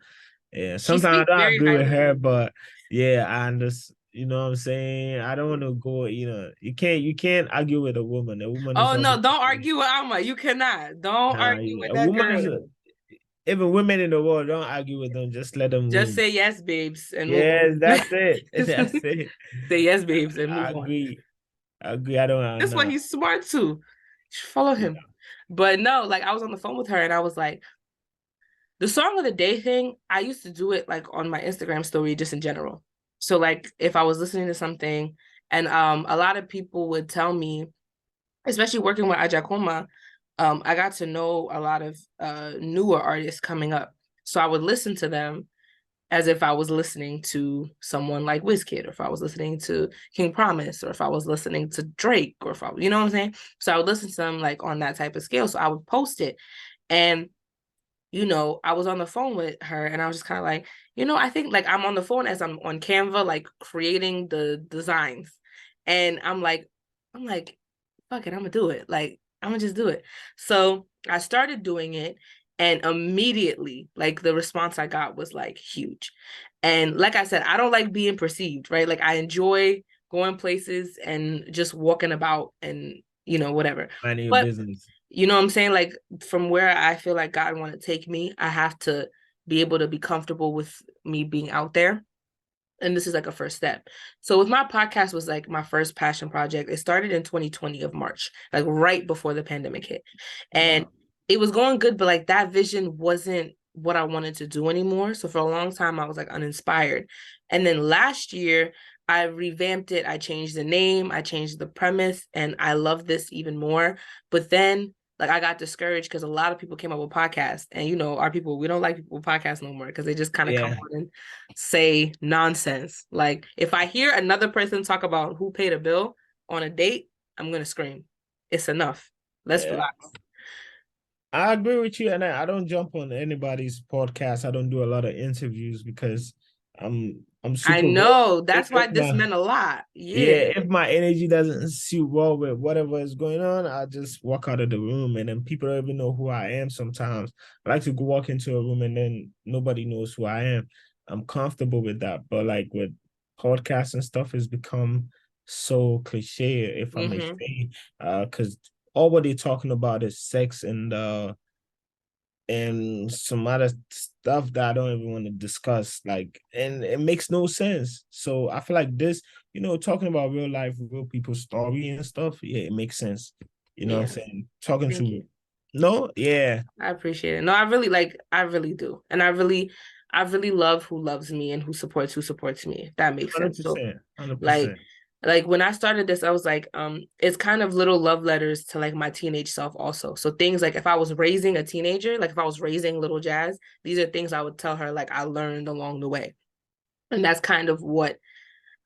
[SPEAKER 2] yeah,
[SPEAKER 1] She
[SPEAKER 2] sometimes
[SPEAKER 1] speaks
[SPEAKER 2] I don't
[SPEAKER 1] very
[SPEAKER 2] agree with
[SPEAKER 1] highly of
[SPEAKER 2] her,
[SPEAKER 1] you.
[SPEAKER 2] but yeah, I understand. You know what I'm saying? I don't want to go, you can't argue with a woman. A woman is
[SPEAKER 1] Oh no,
[SPEAKER 2] always
[SPEAKER 1] don't argue with Alma. You cannot. Don't
[SPEAKER 2] nah,
[SPEAKER 1] argue with
[SPEAKER 2] a
[SPEAKER 1] that
[SPEAKER 2] woman is
[SPEAKER 1] girl.
[SPEAKER 2] even women in the world don't argue with them, just let them
[SPEAKER 1] Just
[SPEAKER 2] win.
[SPEAKER 1] say yes, babes, and move on.
[SPEAKER 2] Yes, that's it. That's it.
[SPEAKER 1] Say yes, babes, and
[SPEAKER 2] I
[SPEAKER 1] move on.
[SPEAKER 2] agree. I agree. I don't
[SPEAKER 1] That's why
[SPEAKER 2] know.
[SPEAKER 1] he's smart too. Follow him. But no, like I was on the phone with her and I was like, the song of the day thing, I used to do it like on my Instagram story just in general. So like if I was listening to something and a lot of people would tell me, especially working with Ajakoma, I got to know a lot of newer artists coming up. So I would listen to them as if I was listening to someone like Wizkid, or if I was listening to King Promise, or if I was listening to Drake, or if I, you know what I'm saying? So I would listen to them like on that type of scale. So I would post it. And, I was on the phone with her and I was just kind of like, I think like I'm on the phone as I'm on Canva, like creating the designs. And I'm like, fuck it, I'm gonna do it. Like, I'm gonna just do it. So I started doing it, and immediately, like, the response I got was like huge. And like I said, I don't like being perceived, right? Like, I enjoy going places and just walking about and, whatever.
[SPEAKER 2] Minding your
[SPEAKER 1] But
[SPEAKER 2] business.
[SPEAKER 1] you know what I'm saying? Like from where I feel like God want to take me, I have to be able to be comfortable with me being out there. And this is like a first step. So with my podcast was like my first passion project. It started in 2020 of March, like right before the pandemic hit. And
[SPEAKER 2] Wow.
[SPEAKER 1] it was going good, but like that vision wasn't what I wanted to do anymore. So for a long time I was like uninspired. And then last year I revamped it. I changed the name, I changed the premise, and I love this even more. But then like I got discouraged because a lot of people came up with podcasts, and our people, we don't like people with podcasts no more because they just kind of come
[SPEAKER 2] Yeah.
[SPEAKER 1] on and say nonsense. Like if I hear another person talk about who paid a bill on a date, I'm gonna scream. It's enough. Let's
[SPEAKER 2] Yeah.
[SPEAKER 1] relax.
[SPEAKER 2] I agree with you, and I don't jump on anybody's podcast. I don't do a lot of interviews because I'm
[SPEAKER 1] I
[SPEAKER 2] super real.
[SPEAKER 1] know. That's why
[SPEAKER 2] If
[SPEAKER 1] this
[SPEAKER 2] my
[SPEAKER 1] meant a lot. Yeah.
[SPEAKER 2] Yeah, if my energy doesn't suit well with whatever is going on, I just walk out of the room, and then people don't even know who I am sometimes. I like to go walk into a room and then nobody knows who I am. I'm comfortable with that. But like with podcasts and stuff, it's become so cliche, if I may
[SPEAKER 1] Mm-hmm.
[SPEAKER 2] say, because all what they're talking about is sex and some other stuff that I don't even want to discuss. Like, and it makes no sense. So I feel like this, talking about real life, real people's story and stuff, yeah, it makes sense. You know what I'm
[SPEAKER 1] Yeah.
[SPEAKER 2] saying? Talking
[SPEAKER 1] Thank
[SPEAKER 2] to
[SPEAKER 1] you.
[SPEAKER 2] no, yeah,
[SPEAKER 1] I appreciate it. No, I really do. And I really love who loves me and who supports me, if that makes sense. So
[SPEAKER 2] 100%,
[SPEAKER 1] like
[SPEAKER 2] 100%.
[SPEAKER 1] when I started this, I was like, it's kind of little love letters to like my teenage self also. So things like if I was raising a teenager, like if I was raising little Jazz, these are things I would tell her like I learned along the way. And that's kind of what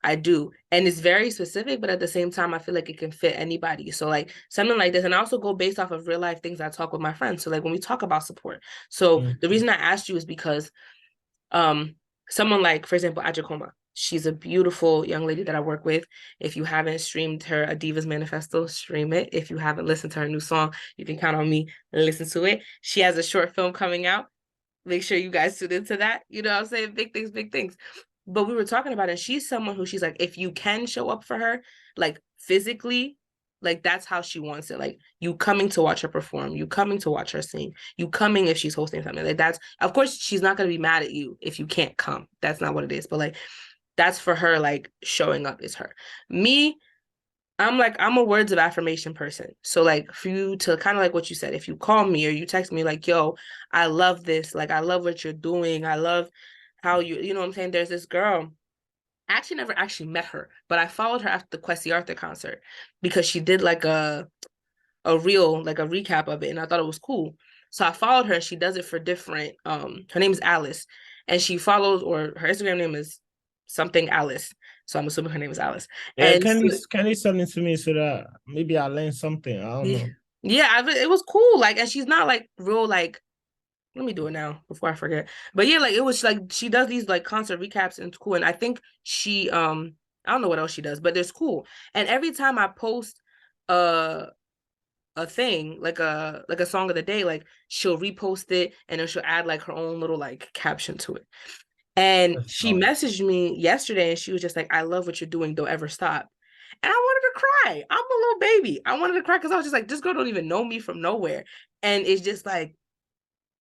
[SPEAKER 1] I do. And it's very specific, but at the same time, I feel like it can fit anybody. So like something like this. And I also go based off of real life things I talk with my friends. So like when we talk about support. So the
[SPEAKER 2] Mm-hmm.
[SPEAKER 1] reason I asked you is because um someone like, for example, Ajakoma. She's a beautiful young lady that I work with. If you haven't streamed her A Diva's Manifesto, stream it. If you haven't listened to her new song, you can count on me and listen to it. She has a short film coming out. Make sure you guys tune into that. You know what I'm saying? Big things, big things. But we were talking about it. She's someone who she's like, if you can show up for her, like physically, like that's how she wants it. Like you coming to watch her perform, you coming to watch her sing, you coming if she's hosting something. Like that's, of course, she's not gonna be mad at you if you can't come. That's not what it is. But like that's for her, like showing up is her. Me, I'm a words of affirmation person. So like for you to kind of like what you said, if you call me or you text me like, yo, I love this, like I love what you're doing. I love how you know what I'm saying? There's this girl. I actually never actually met her, but I followed her after the Kwesi Arthur concert because she did like a reel, like a recap of it, and I thought it was cool. So I followed her and she does it for different her name is Alice. And she follows, or her Instagram name is something Alice. So I'm assuming her name is Alice.
[SPEAKER 2] Yeah,
[SPEAKER 1] And so
[SPEAKER 2] can you send it to me so that maybe I learn something? I don't
[SPEAKER 1] yeah,
[SPEAKER 2] know.
[SPEAKER 1] it was cool. Like, and she's not like real like. Let me do it now before I forget. But yeah, like it was like she does these like concert recaps and it's cool. And I think she I don't know what else she does, but it's cool. And every time I post uh a thing like a song of the day, like she'll repost it and then she'll add like her own little like caption to it. And
[SPEAKER 2] That's
[SPEAKER 1] she
[SPEAKER 2] all.
[SPEAKER 1] messaged me yesterday and she was just like, I love what you're doing, don't ever stop. And I wanted to cry. I'm a little baby. I wanted to cry because I was just like, this girl don't even know me from nowhere. And it's just like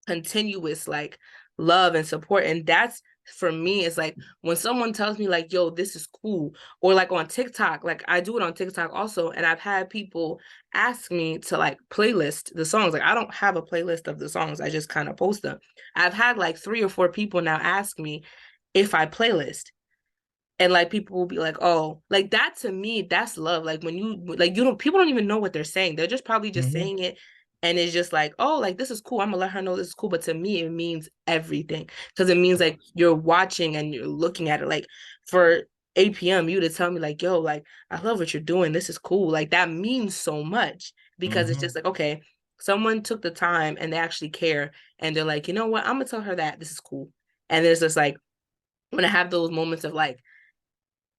[SPEAKER 1] continuous like love and support. And that's for me, it's like when someone tells me like, yo, this is cool, or like on TikTok, like I do it on TikTok also, and I've had people ask me to like playlist the songs. Like I don't have a playlist of the songs, I just kind of post them. I've had like 3 or 4 people now ask me if I playlist, and like people will be like, oh, like that to me, that's love. Like when you like you don't people don't even know what they're saying, they're just probably just
[SPEAKER 2] Mm-hmm.
[SPEAKER 1] saying it, and it's just like, oh, like this is cool, I'm gonna let her know this is cool. But to me it means everything, because it means like you're watching and you're looking at it. Like for APM, you to tell me like, yo, like I love what you're doing, this is cool, like that means so much, because it's
[SPEAKER 2] Mm-hmm.
[SPEAKER 1] just like, okay, someone took the time and they actually care, and they're like, you know what, I'm gonna tell her that this is cool. And there's just like when I have those moments of like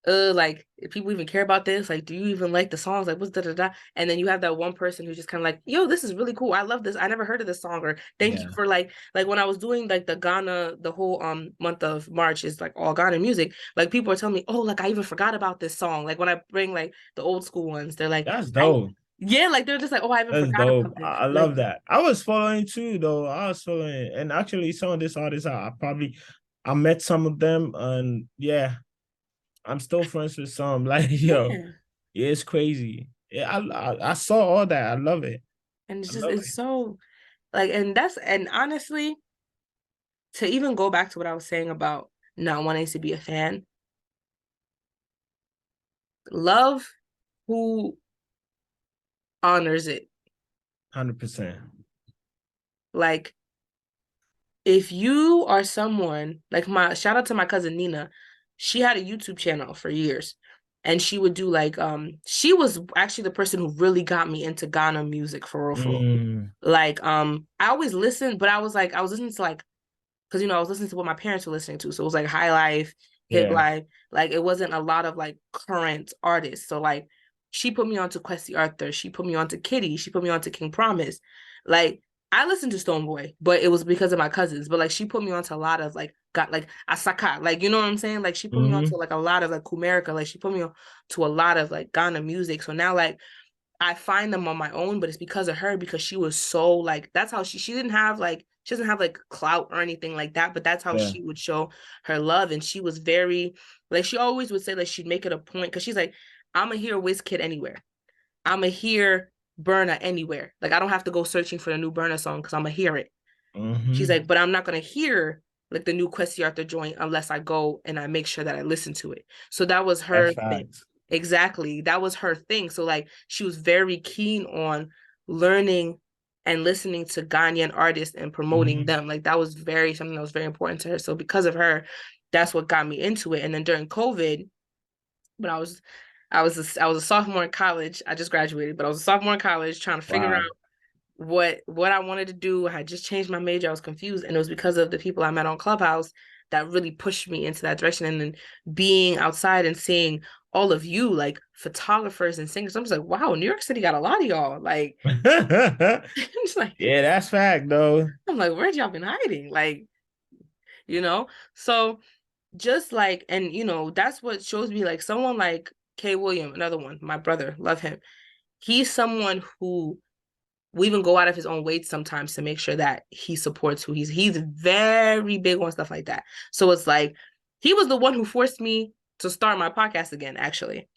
[SPEAKER 1] like if people even care about this, like do you even like the songs, like what's da da da, and then you have that one person who's just kind of like, yo, this is really cool, I love this, I never heard of this song, or thank you
[SPEAKER 2] Yeah,
[SPEAKER 1] for like when I was doing like the Ghana, the whole month of March is like all Ghana music, like people are telling me, oh, like I even forgot about this song, like when I bring like the old school ones, they're like,
[SPEAKER 2] that's
[SPEAKER 1] I
[SPEAKER 2] dope.
[SPEAKER 1] yeah, like they're just like, oh, I even
[SPEAKER 2] That's
[SPEAKER 1] forgot
[SPEAKER 2] dope.
[SPEAKER 1] about this,
[SPEAKER 2] I
[SPEAKER 1] like
[SPEAKER 2] love that. I was following too, though. I was following, and actually, some of these artists, I met some of them, and yeah, I'm still friends with some. Like, yo,
[SPEAKER 1] yeah,
[SPEAKER 2] yeah, it's crazy. Yeah, I saw all that. I love it.
[SPEAKER 1] and
[SPEAKER 2] I
[SPEAKER 1] it's just
[SPEAKER 2] love
[SPEAKER 1] it's so like, and that's, and honestly, to even go back to what I was saying about not wanting to be a fan, love who honors it.
[SPEAKER 2] 100%.
[SPEAKER 1] Like, if you are someone like my shout out to my cousin Nina, she had a YouTube channel for years. And she would do like she was actually the person who really got me into Ghana music for real, for real.
[SPEAKER 2] Mm,
[SPEAKER 1] Like I always listened, but I was listening to like, because I was listening to what my parents were listening to. So it was like High Life, Hip
[SPEAKER 2] yeah.
[SPEAKER 1] Life. Like it wasn't a lot of like current artists. So like she put me on to Kwesi Arthur. She put me on to Kitty. She put me on to King Promise. Like I listened to Stonebwoy, but it was because of my cousins. But like she put me on to a lot of like got like Asaka. Like you know what I'm saying? Like she put me on to
[SPEAKER 2] Mm-hmm.
[SPEAKER 1] like a lot of like Kumerica. Like she put me on to a lot of like Ghana music. So now like I find them on my own, but it's because of her, because she was so like, that's how she didn't have like, she doesn't have like clout or anything like that, but that's how
[SPEAKER 2] Yeah.
[SPEAKER 1] she would show her love. And she was very like, she always would say like she'd make it a point, because she's like, I'ma hear Kid anywhere. I'ma hear Burna anywhere. Like I don't have to go searching for the new Burna song because I'ma hear it. She's
[SPEAKER 2] Mm-hmm.
[SPEAKER 1] like, but I'm not gonna hear like the new Kwesi Arthur joint unless I go and I make sure that I listen to it. So that was her
[SPEAKER 2] That's
[SPEAKER 1] thing.
[SPEAKER 2] facts.
[SPEAKER 1] Exactly. That was her thing. So like she was very keen on learning and listening to Ghanaian artists and promoting
[SPEAKER 2] Mm-hmm.
[SPEAKER 1] them. Like that was very something that was very important to her. So because of her, that's what got me into it. And then during COVID, when I was a sophomore in college. I just graduated, but I was a sophomore in college trying to figure
[SPEAKER 2] Wow.
[SPEAKER 1] out what I wanted to do. I had just changed my major. I was confused, and it was because of the people I met on Clubhouse that really pushed me into that direction. And then being outside and seeing all of you, like photographers and singers, I'm just like, wow, New York City got a lot of y'all. Like, I'm just like,
[SPEAKER 2] Yeah, that's fact though.
[SPEAKER 1] I'm like, where'd y'all been hiding? Like, you know. So just like, and that's what shows me like someone like K. William, another one, my brother, love him. He's someone who will even go out of his own way sometimes to make sure that he supports who he's very big on stuff like that. So it's like he was the one who forced me to start my podcast again, actually.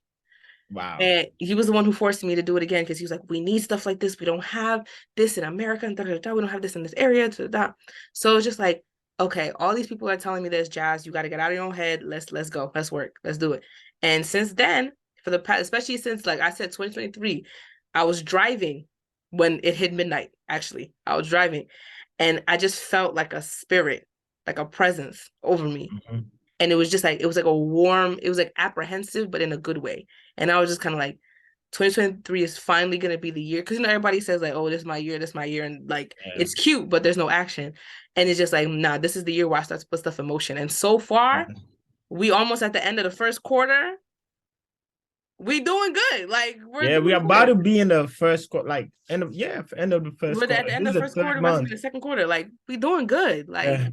[SPEAKER 2] Wow.
[SPEAKER 1] And he was the one who forced me to do it again, because he was like, we need stuff like this. We don't have this in America, and da, da, da. We don't have this in this area. Da, da, da. So it's just like, okay, all these people are telling me there's jazz. You got to get out of your own head. Let's go. Let's work. Let's do it. And since then, for the past, especially since like I said, 2023, I was driving when it hit midnight. Actually, I was driving, and I just felt like a spirit, like a presence over me,
[SPEAKER 2] Mm-hmm.
[SPEAKER 1] and it was just like, it was like a warm, it was like apprehensive but in a good way. And I was just kind of like, 2023 is finally going to be the year, because everybody says like, oh, this is my year, this is my year, and like
[SPEAKER 2] Yeah.
[SPEAKER 1] it's cute but there's no action. And it's just like, nah, this is the year where I start to put stuff in motion. And so far, we almost at the end of the first quarter, we doing good, like we're
[SPEAKER 2] Yeah, we
[SPEAKER 1] doing
[SPEAKER 2] are about
[SPEAKER 1] good.
[SPEAKER 2] to be in the first quarter, like end of the first
[SPEAKER 1] We're at
[SPEAKER 2] quarter.
[SPEAKER 1] the end
[SPEAKER 2] This is
[SPEAKER 1] of the
[SPEAKER 2] the
[SPEAKER 1] first
[SPEAKER 2] third
[SPEAKER 1] quarter, about to be
[SPEAKER 2] month.
[SPEAKER 1] the second quarter, like we doing good. Like,
[SPEAKER 2] Yeah,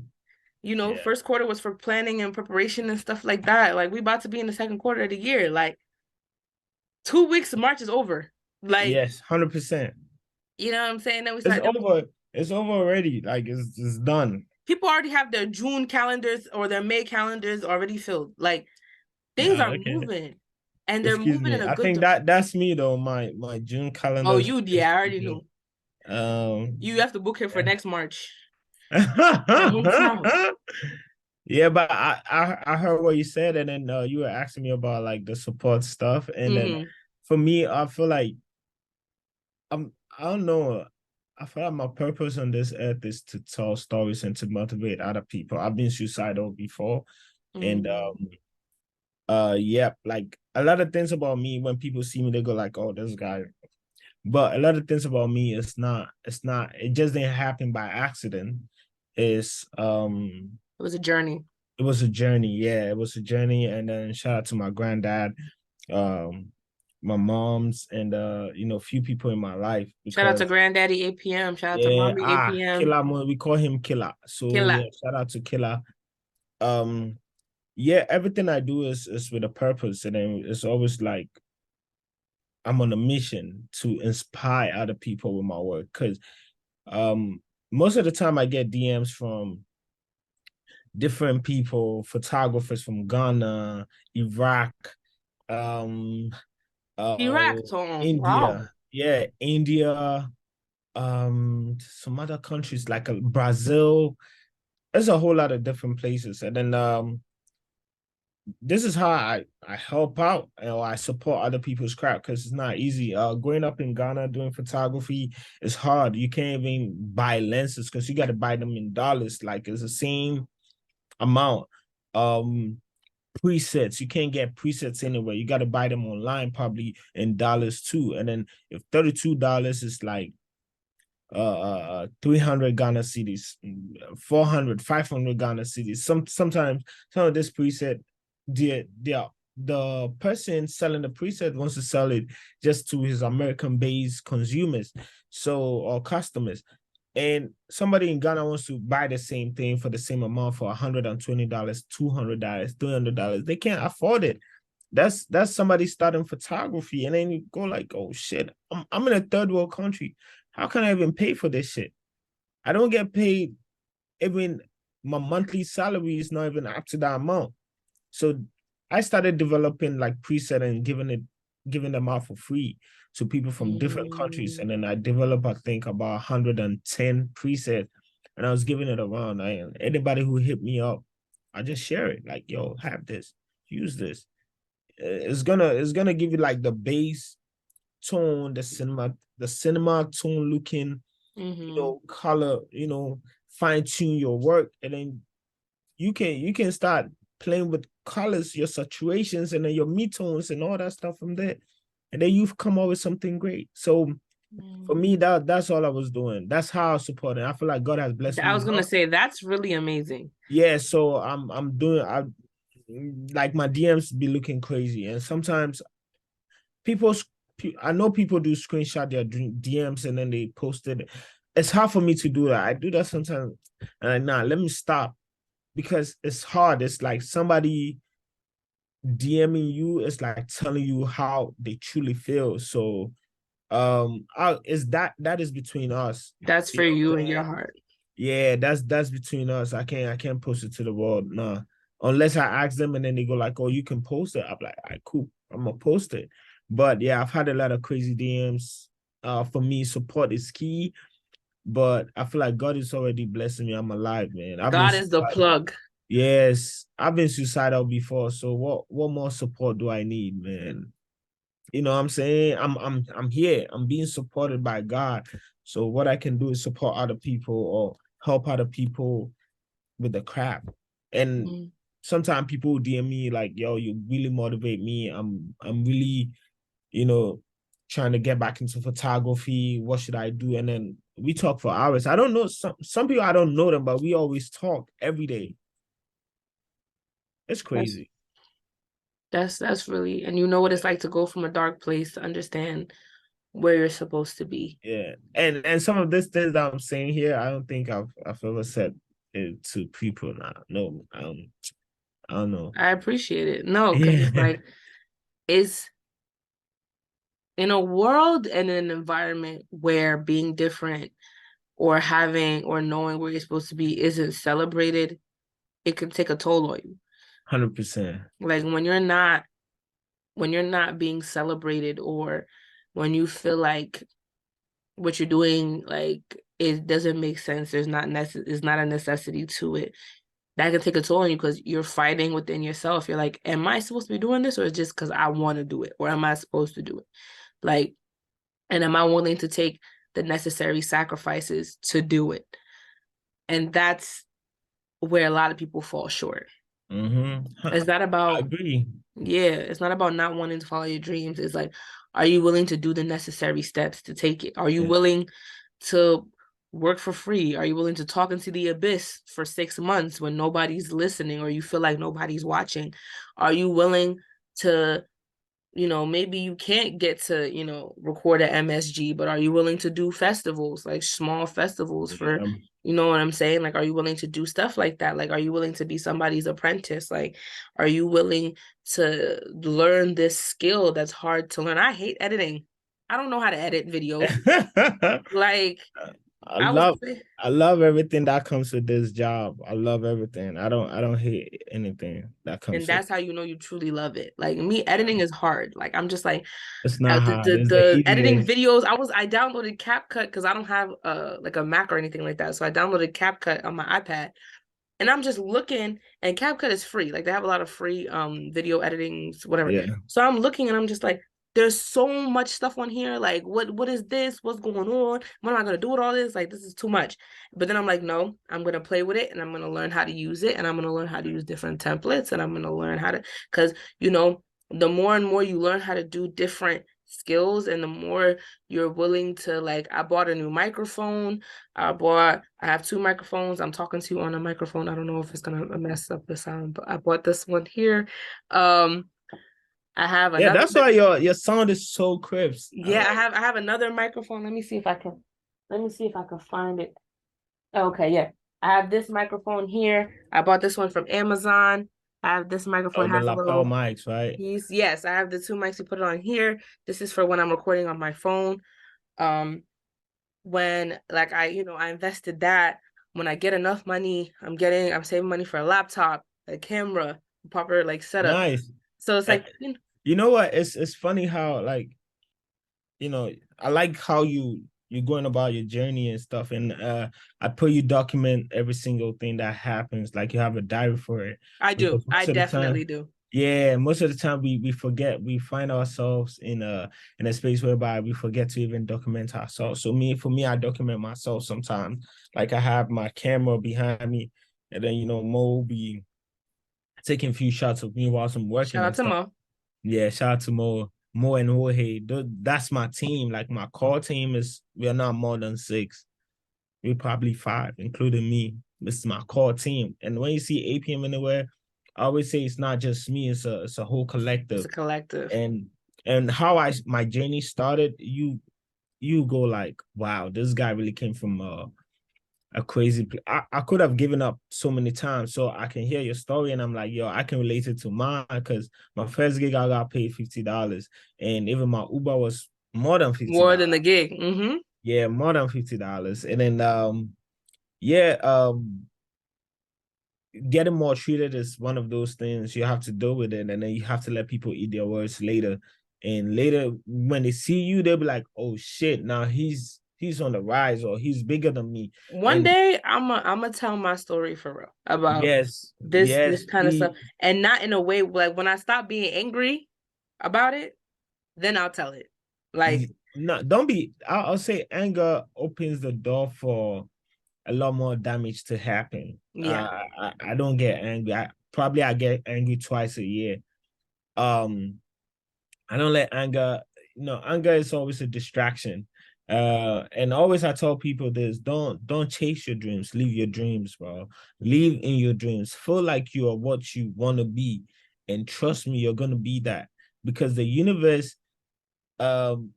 [SPEAKER 2] yeah.
[SPEAKER 1] first quarter was for planning and preparation and stuff like that. Like we about to be in the second quarter of the year. Like 2 weeks of March is over. Like,
[SPEAKER 2] Yes, 100%.
[SPEAKER 1] you know what I'm saying? Then we
[SPEAKER 2] It's
[SPEAKER 1] start. Then
[SPEAKER 2] over. It's over already. Like it's done.
[SPEAKER 1] people already have their June calendars or their May calendars already filled. Like things
[SPEAKER 2] Yeah,
[SPEAKER 1] are
[SPEAKER 2] okay.
[SPEAKER 1] moving, and they're
[SPEAKER 2] Excuse
[SPEAKER 1] moving in
[SPEAKER 2] me.
[SPEAKER 1] a
[SPEAKER 2] I
[SPEAKER 1] good
[SPEAKER 2] think
[SPEAKER 1] direction.
[SPEAKER 2] that's me though. My June
[SPEAKER 1] Oh,
[SPEAKER 2] calendar is
[SPEAKER 1] you,
[SPEAKER 2] is
[SPEAKER 1] yeah, I already
[SPEAKER 2] moving.
[SPEAKER 1] knew. You
[SPEAKER 2] Um,
[SPEAKER 1] have to book him for next March. Don't count.
[SPEAKER 2] yeah. Yeah, but I heard what you said, and then you were asking me about like the support stuff, and then
[SPEAKER 1] Mm-hmm.
[SPEAKER 2] for me, I feel like I don't know. I feel like my purpose on this earth is to tell stories and to motivate other people. I've been suicidal before, and
[SPEAKER 1] Mm-hmm.
[SPEAKER 2] yeah, like a lot of things about me, when people see me, they go like, "Oh, this guy." But a lot of things about me, it just didn't happen by accident. It's
[SPEAKER 1] It was a journey.
[SPEAKER 2] it was a journey. Yeah, it was a journey. And then shout out to my granddad, um, my mom's, and a few people in my life
[SPEAKER 1] Shout out to
[SPEAKER 2] because
[SPEAKER 1] Granddaddy APM. Shout out to
[SPEAKER 2] yeah,
[SPEAKER 1] Mommy APM.
[SPEAKER 2] Killer, we call him Killer. So
[SPEAKER 1] Killer.
[SPEAKER 2] yeah, shout out to Killer. Um, yeah, everything I do is with a purpose, and then it's always like I'm on a mission to inspire other people with my work. Because um, most of the time I get DMs from different people, photographers from Ghana, Iraq, um, uh,
[SPEAKER 1] Iraq tone. Wow.
[SPEAKER 2] India, yeah, India, some other countries like Brazil. There's a whole lot of different places, and then this is how I help out or I support other people's craft because it's not easy. Growing up in Ghana doing photography is hard. You can't even buy lenses because you got to buy them in dollars. Like it's the same amount. Um, Presets, you can't get presets anywhere. You got to buy them online, probably in dollars too. And then if $32 is like 300 Ghana cities, 400, 500 Ghana cities. Sometimes some of this preset, the person selling the preset wants to sell it just to his American-based consumers, or customers. And somebody in Ghana wants to buy the same thing for the same amount for $120, $200, $300. They can't afford it. That's somebody starting photography, and then you go like, oh shit, I'm in a third world country. How can I even pay for this shit? I don't get paid even my monthly salary is not even up to that amount. So I started developing like preset and giving them out for free to people from different countries.
[SPEAKER 1] Mm.
[SPEAKER 2] And then I developed, I think, about 110 presets. And I was giving it around. Anybody who hit me up, I just share it. Like, yo, have this, use this. It's gonna give you like the bass tone, the cinema tone looking,
[SPEAKER 1] Mm-hmm.
[SPEAKER 2] color, fine tune your work, and then you can start playing with colors, your saturations, and then your midtones and all that stuff from there, and then you've come up with something great. So for me,
[SPEAKER 1] Mm.
[SPEAKER 2] that's all I was doing. That's how I support it. I feel like God has blessed
[SPEAKER 1] I
[SPEAKER 2] me
[SPEAKER 1] was gonna
[SPEAKER 2] enough.
[SPEAKER 1] say that's really amazing.
[SPEAKER 2] Yeah, so I'm doing. I like my DMs be looking crazy, and sometimes people, I know people do screenshot their DMs and then they post it. It's hard for me to do that. I do that sometimes, and let me stop because it's hard. It's like somebody DMing you. It's like telling you how they truly feel. So, is that is between us.
[SPEAKER 1] That's
[SPEAKER 2] You
[SPEAKER 1] for
[SPEAKER 2] know
[SPEAKER 1] you
[SPEAKER 2] what I'm
[SPEAKER 1] and your
[SPEAKER 2] saying?
[SPEAKER 1] heart.
[SPEAKER 2] Yeah, that's between us. I can't post it to the world. Nah. Unless I ask them and then they go like, oh, you can post it. I'm like, all right, cool. I'm gonna post it. But yeah, I've had a lot of crazy DMs. For me, support is key. But I feel like God is already blessing me. I'm alive, man. I've been
[SPEAKER 1] God is the
[SPEAKER 2] suicidal.
[SPEAKER 1] plug.
[SPEAKER 2] Yes, I've been suicidal before. So what more support do I need, man? You know what I'm saying? I'm here. I'm being supported by God. So what I can do is support other people or help other people with the crap. And
[SPEAKER 1] Mm.
[SPEAKER 2] sometimes people DM me like, yo, you really motivate me. I'm really, you know, trying to get back into photography. What should I do? And then we talk for hours. I don't know some people, I don't know them, but we always talk every day. It's
[SPEAKER 1] That's
[SPEAKER 2] crazy.
[SPEAKER 1] that's really, and you know what it's like to go from a dark place to understand where you're supposed to be.
[SPEAKER 2] Yeah. And some of this things that I'm saying here, I don't think I've ever said it to people now. No, I don't know.
[SPEAKER 1] I appreciate it. No, because it's
[SPEAKER 2] Yeah.
[SPEAKER 1] like it's in a world and an environment where being different or having or knowing where you're supposed to be isn't celebrated, it can take a toll on you.
[SPEAKER 2] 100%.
[SPEAKER 1] Like when you're not being celebrated or when you feel like what you're doing like it doesn't make sense, it's not a necessity to it. That can take a toll on you because you're fighting within yourself. You're like, am I supposed to be doing this or is it just because I want to do it? Or am I supposed to do it? Like, and am I willing to take the necessary sacrifices to do it? And that's where a lot of people fall short. It's not
[SPEAKER 2] I
[SPEAKER 1] about,
[SPEAKER 2] agree.
[SPEAKER 1] yeah, it's not about not wanting to follow your dreams. It's like, are you willing to do the necessary steps to take it? Are you
[SPEAKER 2] Yeah.
[SPEAKER 1] willing to work for free? Are you willing to talk into the abyss for 6 months when nobody's listening or you feel like nobody's watching? Are you willing to, maybe you can't get to, record at MSG, but are you willing to do festivals, like small festivals for,
[SPEAKER 2] Yeah.
[SPEAKER 1] you know what I'm saying? Like, are you willing to do stuff like that? Like, are you willing to be somebody's apprentice? Like, are you willing to learn this skill that's hard to learn? I hate editing. I don't know how to edit videos. Like,
[SPEAKER 2] I
[SPEAKER 1] I was,
[SPEAKER 2] love I love everything that comes with this job. I love everything. I don't hate anything that
[SPEAKER 1] and
[SPEAKER 2] comes with
[SPEAKER 1] that's how you know you truly love it. Like me,
[SPEAKER 2] yeah.
[SPEAKER 1] editing is hard. Like I'm just like
[SPEAKER 2] It's not
[SPEAKER 1] the
[SPEAKER 2] hard.
[SPEAKER 1] the,
[SPEAKER 2] It's the
[SPEAKER 1] the editing
[SPEAKER 2] easiest.
[SPEAKER 1] videos. I downloaded CapCut because I don't have like a Mac or anything like that. So I downloaded CapCut on my iPad, and I'm just looking, and CapCut is free. Like they have a lot of free video editings, whatever.
[SPEAKER 2] Yeah.
[SPEAKER 1] So I'm looking and I'm just like, there's so much stuff on here. Like, what is this? What's going on? What am I gonna do with all this? Like, this is too much. But then I'm like, no, I'm gonna play with it and I'm gonna learn how to use it and I'm gonna learn how to use different templates and I'm gonna learn how to, because the more and more you learn how to do different skills and the more you're willing to, like, I bought a new microphone. I have two microphones. I'm talking to you on a microphone. I don't know if it's gonna mess up the sound, but I bought this one here. Um, I have
[SPEAKER 2] Yeah,
[SPEAKER 1] another.
[SPEAKER 2] that's why your sound is so crisp. I
[SPEAKER 1] Yeah, I
[SPEAKER 2] like
[SPEAKER 1] have I have another microphone. Let me see if I can find it. Okay, yeah. I have this microphone here. I bought this one from Amazon. I have this
[SPEAKER 2] oh,
[SPEAKER 1] microphone
[SPEAKER 2] the
[SPEAKER 1] has a
[SPEAKER 2] lapel
[SPEAKER 1] little
[SPEAKER 2] mics, right?
[SPEAKER 1] piece. Yes, I have the two mics you put it on here. This is for when I'm recording on my phone. Um, when like I invested that. When I get enough money, I'm saving money for a laptop, a camera, proper like setup.
[SPEAKER 2] Nice.
[SPEAKER 1] So it's
[SPEAKER 2] Uh,
[SPEAKER 1] like,
[SPEAKER 2] You know what? It's funny how like I like how you're going about your journey and stuff. And I put you document every single thing that happens, like you have a diary for it.
[SPEAKER 1] I do.
[SPEAKER 2] Because
[SPEAKER 1] I
[SPEAKER 2] most of the
[SPEAKER 1] definitely
[SPEAKER 2] time,
[SPEAKER 1] do.
[SPEAKER 2] yeah, most of the time we forget, we find ourselves in a space whereby we forget to even document ourselves. So for me, I document myself sometimes. Like I have my camera behind me, and then Mo be taking a few shots of me whilst I'm
[SPEAKER 1] Shout
[SPEAKER 2] working
[SPEAKER 1] out
[SPEAKER 2] and
[SPEAKER 1] to
[SPEAKER 2] stuff.
[SPEAKER 1] Mo.
[SPEAKER 2] Yeah, shout out to Mo and Jorge. That's my team. Like my core team we are not more than six. We're probably five, including me. This is my core team. And when you see APM anywhere, I always say it's not just me, it's a whole
[SPEAKER 1] It's
[SPEAKER 2] collective.
[SPEAKER 1] a collective.
[SPEAKER 2] And how my journey started, you go like, wow, this guy really came from a crazy I could have given up so many times. So I can hear your story and I'm like, yo, I can relate it to mine because my first gig I got paid $50. And even my Uber was more than
[SPEAKER 1] More
[SPEAKER 2] $50.
[SPEAKER 1] than the gig. Mm-hmm.
[SPEAKER 2] Yeah, more than $50. And then yeah, getting more treated is one of those things you have to deal with it, and then you have to let people eat their words later. And later when they see you, they'll be like, oh shit, now he's on the rise or he's bigger than me.
[SPEAKER 1] One
[SPEAKER 2] And
[SPEAKER 1] day I'm gonna tell my story for real about
[SPEAKER 2] yes,
[SPEAKER 1] this
[SPEAKER 2] yes,
[SPEAKER 1] kind of stuff. And not in a way like when I stop being angry about it, then I'll tell it. Like,
[SPEAKER 2] no, don't be. I'll say anger opens the door for a lot more damage to happen.
[SPEAKER 1] yeah.
[SPEAKER 2] I don't get angry. I get angry twice a year. Um, I don't let anger. Anger is always a distraction. And always I tell people this: don't chase your dreams. Live your dreams, bro. Live in your dreams. Feel like you are what you want to be, and trust me, you're gonna be that because the universe um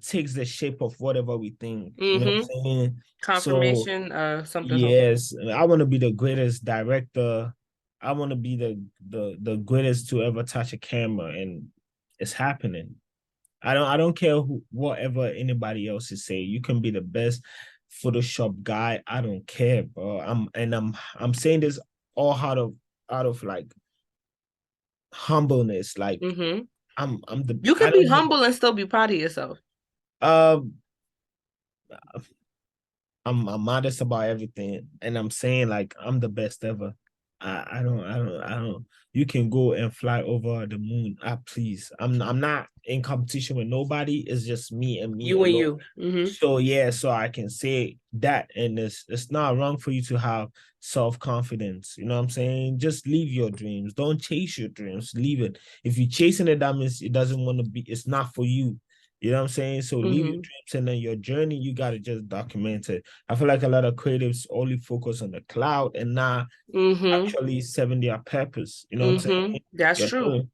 [SPEAKER 2] takes the shape of whatever we think. You know what
[SPEAKER 1] Mm-hmm.
[SPEAKER 2] I'm saying? So
[SPEAKER 1] Confirmation, something, something.
[SPEAKER 2] yes, I want to be the greatest director. I want to be the greatest to ever touch a camera, and it's happening. I don't care whatever anybody else is saying. You can be the best Photoshop guy. I don't care, bro. I'm saying this all out of like humbleness. Like
[SPEAKER 1] Mm-hmm.
[SPEAKER 2] I'm the
[SPEAKER 1] You
[SPEAKER 2] I
[SPEAKER 1] can be
[SPEAKER 2] don't
[SPEAKER 1] humble and still be proud of yourself.
[SPEAKER 2] um I'm modest about everything, and I'm saying like I'm the best ever. I don't. You can go and fly over the moon. Please. I'm not in competition with nobody. It's just me and me
[SPEAKER 1] You and
[SPEAKER 2] alone.
[SPEAKER 1] you. Mm-hmm.
[SPEAKER 2] So yeah, so I can say that, and it's not wrong for you to have self-confidence. You know what I'm saying? Just leave your dreams. Don't chase your dreams. Leave it. If you're chasing it, that means it doesn't want to be. It's not for you. You know what I'm saying? So leave your
[SPEAKER 1] Mm-hmm.
[SPEAKER 2] dreams and then your journey, you gotta just document it. I feel like a lot of creatives only focus on the cloud and not
[SPEAKER 1] Mm-hmm.
[SPEAKER 2] actually serving their purpose. You know what I'm
[SPEAKER 1] Mm-hmm.
[SPEAKER 2] saying?
[SPEAKER 1] That's
[SPEAKER 2] You're
[SPEAKER 1] true.
[SPEAKER 2] doing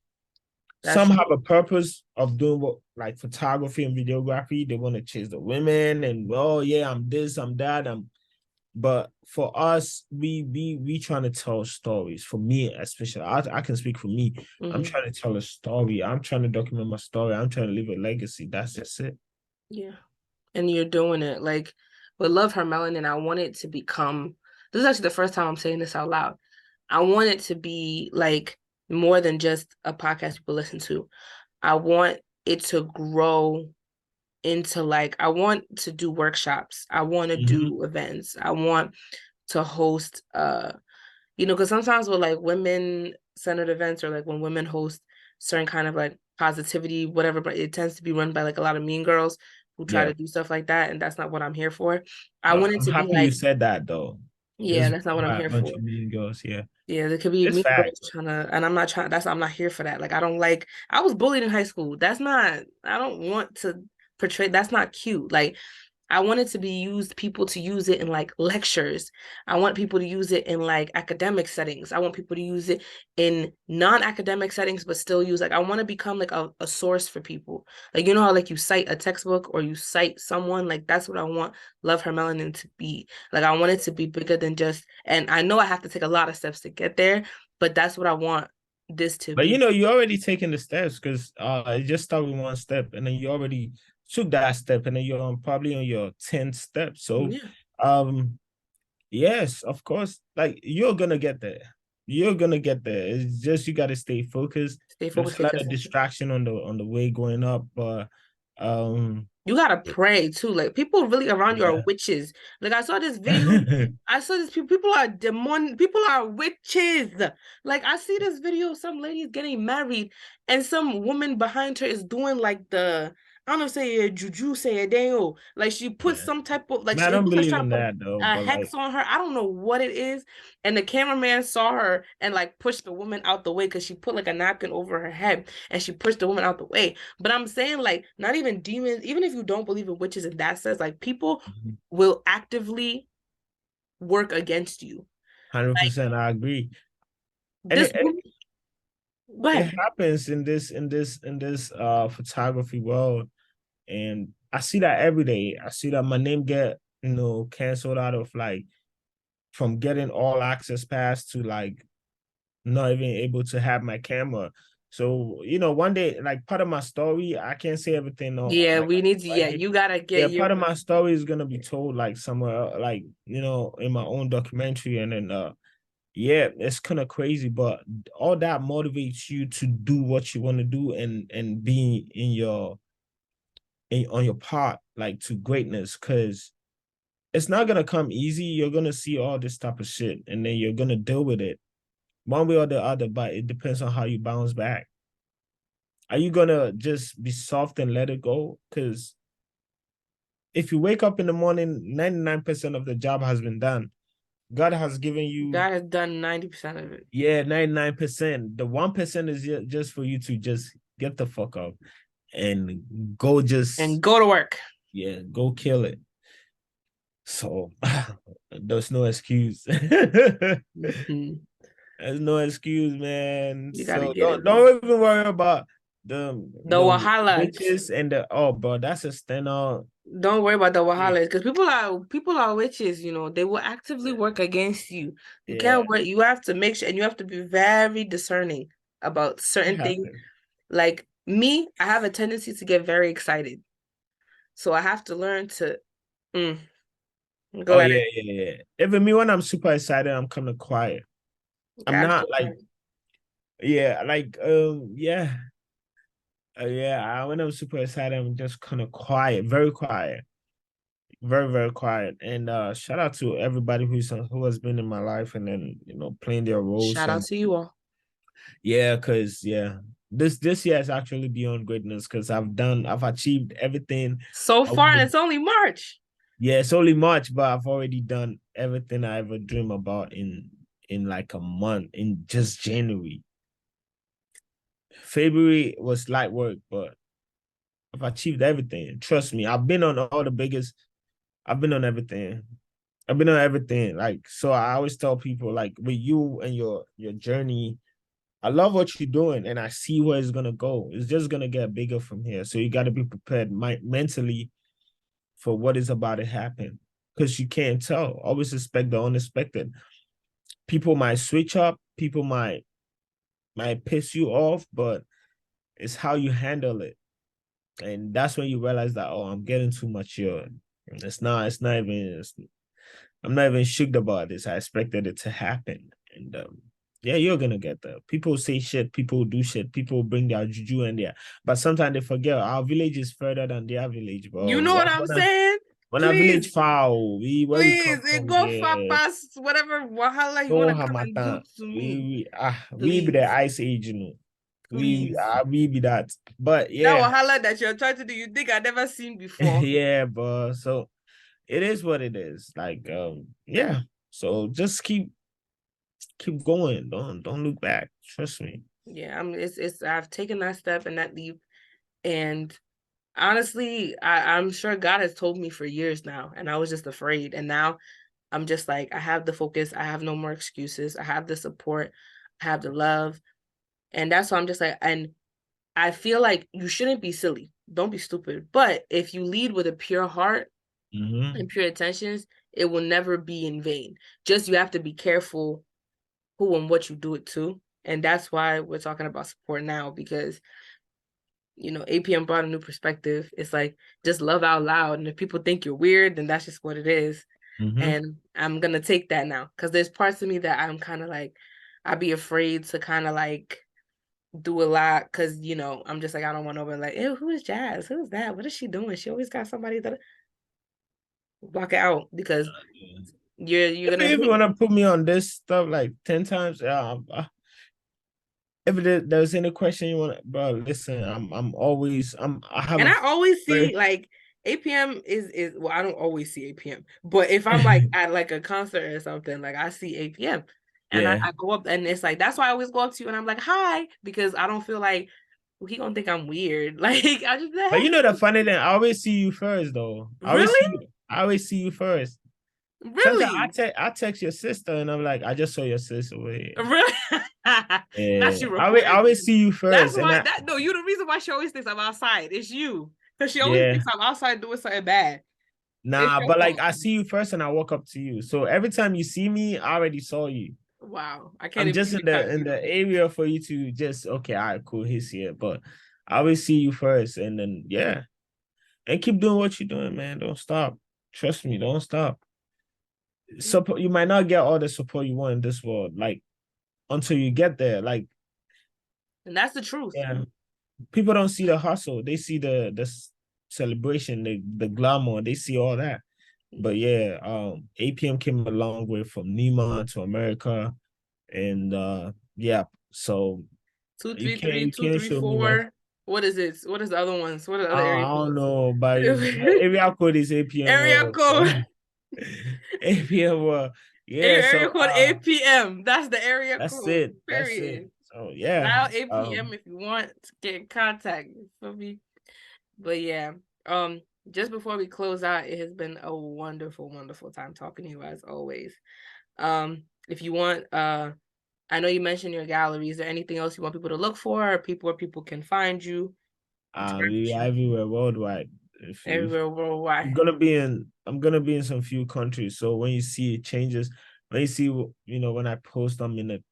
[SPEAKER 1] That's
[SPEAKER 2] some have
[SPEAKER 1] true.
[SPEAKER 2] a purpose of doing what like photography and videography. They want to chase the women and oh yeah, I'm this, I'm that, I'm but for us, we trying to tell stories. For me, especially, I can speak for me. I'm
[SPEAKER 1] Mm-hmm.
[SPEAKER 2] trying to tell a story. I'm trying to document my story. I'm trying to leave a legacy. That's just it.
[SPEAKER 1] Yeah. And you're doing it. Like with Love Her Melanin, I want it to become this is actually the first time I'm saying this out loud. I want it to be like more than just a podcast people listen to. I want it to grow into like I want to do workshops. I want to
[SPEAKER 2] Mm-hmm.
[SPEAKER 1] do events. I want to host because sometimes with like women centered events or like when women host certain kind of like positivity, whatever, but it tends to be run by like a lot of mean girls who try
[SPEAKER 2] Yeah.
[SPEAKER 1] to do stuff like that, and that's not what I'm here for. I want it
[SPEAKER 2] I'm
[SPEAKER 1] to be
[SPEAKER 2] happy you
[SPEAKER 1] like,
[SPEAKER 2] said that though.
[SPEAKER 1] yeah,
[SPEAKER 2] It's
[SPEAKER 1] that's not what I'm
[SPEAKER 2] by a
[SPEAKER 1] here
[SPEAKER 2] bunch
[SPEAKER 1] for.
[SPEAKER 2] of mean girls. Yeah.
[SPEAKER 1] Yeah, there could be
[SPEAKER 2] It's
[SPEAKER 1] mean
[SPEAKER 2] fact.
[SPEAKER 1] girls trying to, and I'm not trying. I'm not here for that. Like, I don't like. I was bullied in high school. That's not. I don't want to portray. That's not cute. Like, I want it to be used, people to use it in like lectures. I want people to use it in like academic settings. I want people to use it in non-academic settings, but still use like I want to become like a source for people. Like you know how like you cite a textbook or you cite someone, like that's what I want Love Her Melanin to be. Like I want it to be bigger than just and I know I have to take a lot of steps to get there, but that's what I want this to
[SPEAKER 2] But you
[SPEAKER 1] be.
[SPEAKER 2] know, you already taken the steps because it just start with one step, and then you already took that step, and then you're probably on your 10th step. So,
[SPEAKER 1] Yeah.
[SPEAKER 2] um, yes, of course. Like you're gonna get there. You're gonna get there. It's just you gotta stay focused.
[SPEAKER 1] Stay
[SPEAKER 2] There's
[SPEAKER 1] focused,
[SPEAKER 2] a
[SPEAKER 1] stay
[SPEAKER 2] lot of
[SPEAKER 1] consistent.
[SPEAKER 2] distraction on the way going up, but
[SPEAKER 1] You gotta pray too. Like people really around you are
[SPEAKER 2] yeah.
[SPEAKER 1] witches. Like I saw this video. I saw this people are demon. People are witches. Like I see this video. Of some lady is getting married, and some woman behind her is doing like the I don't know say a juju say a deo. Like she put
[SPEAKER 2] Yeah.
[SPEAKER 1] some type of like
[SPEAKER 2] Man, I
[SPEAKER 1] she
[SPEAKER 2] don't
[SPEAKER 1] looks like she's
[SPEAKER 2] believe
[SPEAKER 1] trying
[SPEAKER 2] in
[SPEAKER 1] to put
[SPEAKER 2] that though,
[SPEAKER 1] a
[SPEAKER 2] but like
[SPEAKER 1] hex on her. I don't know what it is. And the cameraman saw her and like pushed the woman out the way because she put like a napkin over her head and she pushed the woman out the way. But I'm saying like not even demons, even if you don't believe in witches in that sense, like people will actively work against you. Like
[SPEAKER 2] 100% I agree. And
[SPEAKER 1] this woman, go
[SPEAKER 2] it
[SPEAKER 1] ahead.
[SPEAKER 2] happens in this photography world. And I see that every day. I see that my name get, canceled out of like from getting all access pass to like not even able to have my camera. So, one day, like part of my story, I can't say everything
[SPEAKER 1] Yeah,
[SPEAKER 2] like
[SPEAKER 1] we need to,
[SPEAKER 2] right
[SPEAKER 1] yeah,
[SPEAKER 2] here.
[SPEAKER 1] you gotta
[SPEAKER 2] Yeah,
[SPEAKER 1] get your
[SPEAKER 2] part of my story is gonna be told like somewhere like, in my own documentary. And then yeah, it's kind of crazy, but all that motivates you to do what you want to do and be on your part like to greatness because it's not gonna come easy. You're gonna see all this type of shit, and then you're gonna deal with it one way or the other. But it depends on how you bounce back. Are you gonna just be soft and let it go? Because if you wake up in the morning, 99% of the job has been done. God has given you,
[SPEAKER 1] God has done 90% of it.
[SPEAKER 2] yeah, 99%. The 1% is just for you to just get the fuck up and go
[SPEAKER 1] And
[SPEAKER 2] just,
[SPEAKER 1] go to work.
[SPEAKER 2] yeah, go kill it. So there's no excuse. There's
[SPEAKER 1] Mhm.
[SPEAKER 2] no excuse, man.
[SPEAKER 1] You gotta
[SPEAKER 2] So
[SPEAKER 1] get it, man.
[SPEAKER 2] don't even worry about the
[SPEAKER 1] The
[SPEAKER 2] the
[SPEAKER 1] Wahala.
[SPEAKER 2] witches and the bro, that's a stand out.
[SPEAKER 1] Don't worry about the Wahala because people are witches, they will actively
[SPEAKER 2] Yeah,
[SPEAKER 1] work against you. You
[SPEAKER 2] yeah,
[SPEAKER 1] can't work, you have to make sure and you have to be very discerning about
[SPEAKER 2] it
[SPEAKER 1] certain things.
[SPEAKER 2] happens.
[SPEAKER 1] Like me, I have a tendency to get very excited. So I have to learn to mm, go
[SPEAKER 2] Oh
[SPEAKER 1] let
[SPEAKER 2] yeah,
[SPEAKER 1] it
[SPEAKER 2] yeah, yeah. Even me when I'm super excited, I'm kind of quiet. I'm
[SPEAKER 1] gotta
[SPEAKER 2] not
[SPEAKER 1] keep
[SPEAKER 2] like,
[SPEAKER 1] going.
[SPEAKER 2] yeah, like yeah. Yeah, when I'm super excited, I'm just kind of quiet, very quiet, very, very quiet. And shout out to everybody who has been in my life and then playing their roles.
[SPEAKER 1] Shout out
[SPEAKER 2] And
[SPEAKER 1] to you all.
[SPEAKER 2] yeah, because yeah, this year is actually beyond greatness because I've achieved everything.
[SPEAKER 1] So
[SPEAKER 2] I
[SPEAKER 1] far, and
[SPEAKER 2] wanted.
[SPEAKER 1] it's only March.
[SPEAKER 2] Yeah, it's only March, but I've already done everything I ever dream about in like a month in just January. February was light work, but I've achieved everything. Trust me. I've been on all the biggest. I've been on everything. I've been on everything. Like, so I always tell people, like, with you and your journey, I love what you're doing, and I see where it's gonna go. It's just gonna get bigger from here. So you got to be prepared mentally for what is about to happen, because you can't tell. Always expect the unexpected. People might switch up. People might piss you off, but it's how you handle it, and that's when you realize that, oh, I'm getting too mature. It's not. It's not even. I'm not even shook about this. I expected it to happen, and yeah, you're gonna get there. People say shit. People do shit. People bring their juju in there, but sometimes they forget our village is further than their village,
[SPEAKER 1] You
[SPEAKER 2] bro.
[SPEAKER 1] know what I'm saying?
[SPEAKER 2] When a village
[SPEAKER 1] Please,
[SPEAKER 2] foul, we where we come
[SPEAKER 1] please, it
[SPEAKER 2] from,
[SPEAKER 1] go far
[SPEAKER 2] yeah.
[SPEAKER 1] past whatever wahala you want
[SPEAKER 2] No
[SPEAKER 1] to come and do
[SPEAKER 2] hamatan.
[SPEAKER 1] to me.
[SPEAKER 2] We be the
[SPEAKER 1] Please,
[SPEAKER 2] ice age, you know.
[SPEAKER 1] please.
[SPEAKER 2] We be that. But
[SPEAKER 1] That
[SPEAKER 2] yeah,
[SPEAKER 1] wahala that you're trying to do, you think I've never seen before.
[SPEAKER 2] yeah, but so it is what it is. Like, yeah. So just keep going. Don't look back. Trust me.
[SPEAKER 1] Yeah, it's I've taken that step and that leap, and honestly, I'm sure God has told me for years now, and I was just afraid. And now I'm just like, I have the focus, I have no more excuses, I have the support, I have the love. And that's why I'm just like, and I feel like you shouldn't be silly. Don't be stupid. But if you lead with a pure heart
[SPEAKER 2] Mm-hmm.
[SPEAKER 1] and pure intentions, it will never be in vain. Just you have to be careful who and what you do it to. And that's why we're talking about support now, because APM brought a new perspective. It's like just love out loud. And if people think you're weird, then that's just what it is.
[SPEAKER 2] Mm-hmm.
[SPEAKER 1] And I'm gonna take that now. Cause there's parts of me that I'm kind of like, I'd be afraid to kind of like do a lot, because I'm just like, I don't want to be like, ew, who is Jazz? Who is that? What is she doing? She always got somebody that block it out, because
[SPEAKER 2] Yeah.
[SPEAKER 1] you're gonna
[SPEAKER 2] If you
[SPEAKER 1] hate.
[SPEAKER 2] wanna put me on this stuff like 10 times, yeah. If there's any question you want, bro, listen. I'm always. I have
[SPEAKER 1] And
[SPEAKER 2] a
[SPEAKER 1] I always see
[SPEAKER 2] very.
[SPEAKER 1] like APM is well, I don't always see APM, but if I'm like at like a concert or something, like I see APM, and I,
[SPEAKER 2] Yeah.
[SPEAKER 1] I go up, and it's like that's why I always go up to you and I'm like hi, because I don't feel like he gonna think I'm weird. Like I just
[SPEAKER 2] But
[SPEAKER 1] like,
[SPEAKER 2] you know the funny thing, I always see you first though.
[SPEAKER 1] really,
[SPEAKER 2] I always see you first. Sometimes
[SPEAKER 1] really,
[SPEAKER 2] I text your sister and I'm like, I just saw your sister. Wait.
[SPEAKER 1] really. Not
[SPEAKER 2] Yeah.
[SPEAKER 1] you
[SPEAKER 2] I
[SPEAKER 1] reported me.
[SPEAKER 2] always see you
[SPEAKER 1] That's
[SPEAKER 2] first. And
[SPEAKER 1] why that no, you the reason why she always thinks I'm outside. It's you, because she always
[SPEAKER 2] yeah.
[SPEAKER 1] thinks I'm outside doing something bad. It's
[SPEAKER 2] Nah,
[SPEAKER 1] your
[SPEAKER 2] but like
[SPEAKER 1] fault.
[SPEAKER 2] I see you first and I walk up to you. So every time you see me, I already saw you.
[SPEAKER 1] Wow, I can't
[SPEAKER 2] I'm
[SPEAKER 1] even
[SPEAKER 2] just
[SPEAKER 1] keep it count,
[SPEAKER 2] in
[SPEAKER 1] you
[SPEAKER 2] the
[SPEAKER 1] know.
[SPEAKER 2] area for you to just okay, all right, cool, he's here. But I always see you first, and then yeah, and keep doing what you're doing, man. Don't stop. Trust me, don't stop. Support. You might not get all the support you want in this world, like until you get there. Like
[SPEAKER 1] And that's the truth.
[SPEAKER 2] yeah, people don't see the hustle. They see the celebration, the glamour. They see all that. But yeah, APM came a long way from Nima to America, and yeah, so
[SPEAKER 1] Two, three, three,
[SPEAKER 2] you
[SPEAKER 1] two,
[SPEAKER 2] can't
[SPEAKER 1] three,
[SPEAKER 2] show me less.
[SPEAKER 1] four. What is it? What is the other ones? What are the other area
[SPEAKER 2] I don't
[SPEAKER 1] codes?
[SPEAKER 2] know, but the area code is APM
[SPEAKER 1] Area
[SPEAKER 2] world.
[SPEAKER 1] code.
[SPEAKER 2] APM world. Yeah,
[SPEAKER 1] Area
[SPEAKER 2] so
[SPEAKER 1] code APM. That's the area
[SPEAKER 2] that's
[SPEAKER 1] code.
[SPEAKER 2] it. That's it.
[SPEAKER 1] Period.
[SPEAKER 2] So yeah.
[SPEAKER 1] Dial APM if you want to get in contact. You feel me? But yeah. Um, just before we close out, it has been a wonderful, wonderful time talking to you as always. If you want, I know you mentioned your gallery. Is there anything else you want people to look for, or people where people can find you, interact
[SPEAKER 2] We
[SPEAKER 1] with
[SPEAKER 2] are
[SPEAKER 1] you
[SPEAKER 2] everywhere worldwide. If
[SPEAKER 1] everywhere worldwide?
[SPEAKER 2] I'm gonna be in some few countries. So when you see it changes, when you see when I post I'm in it,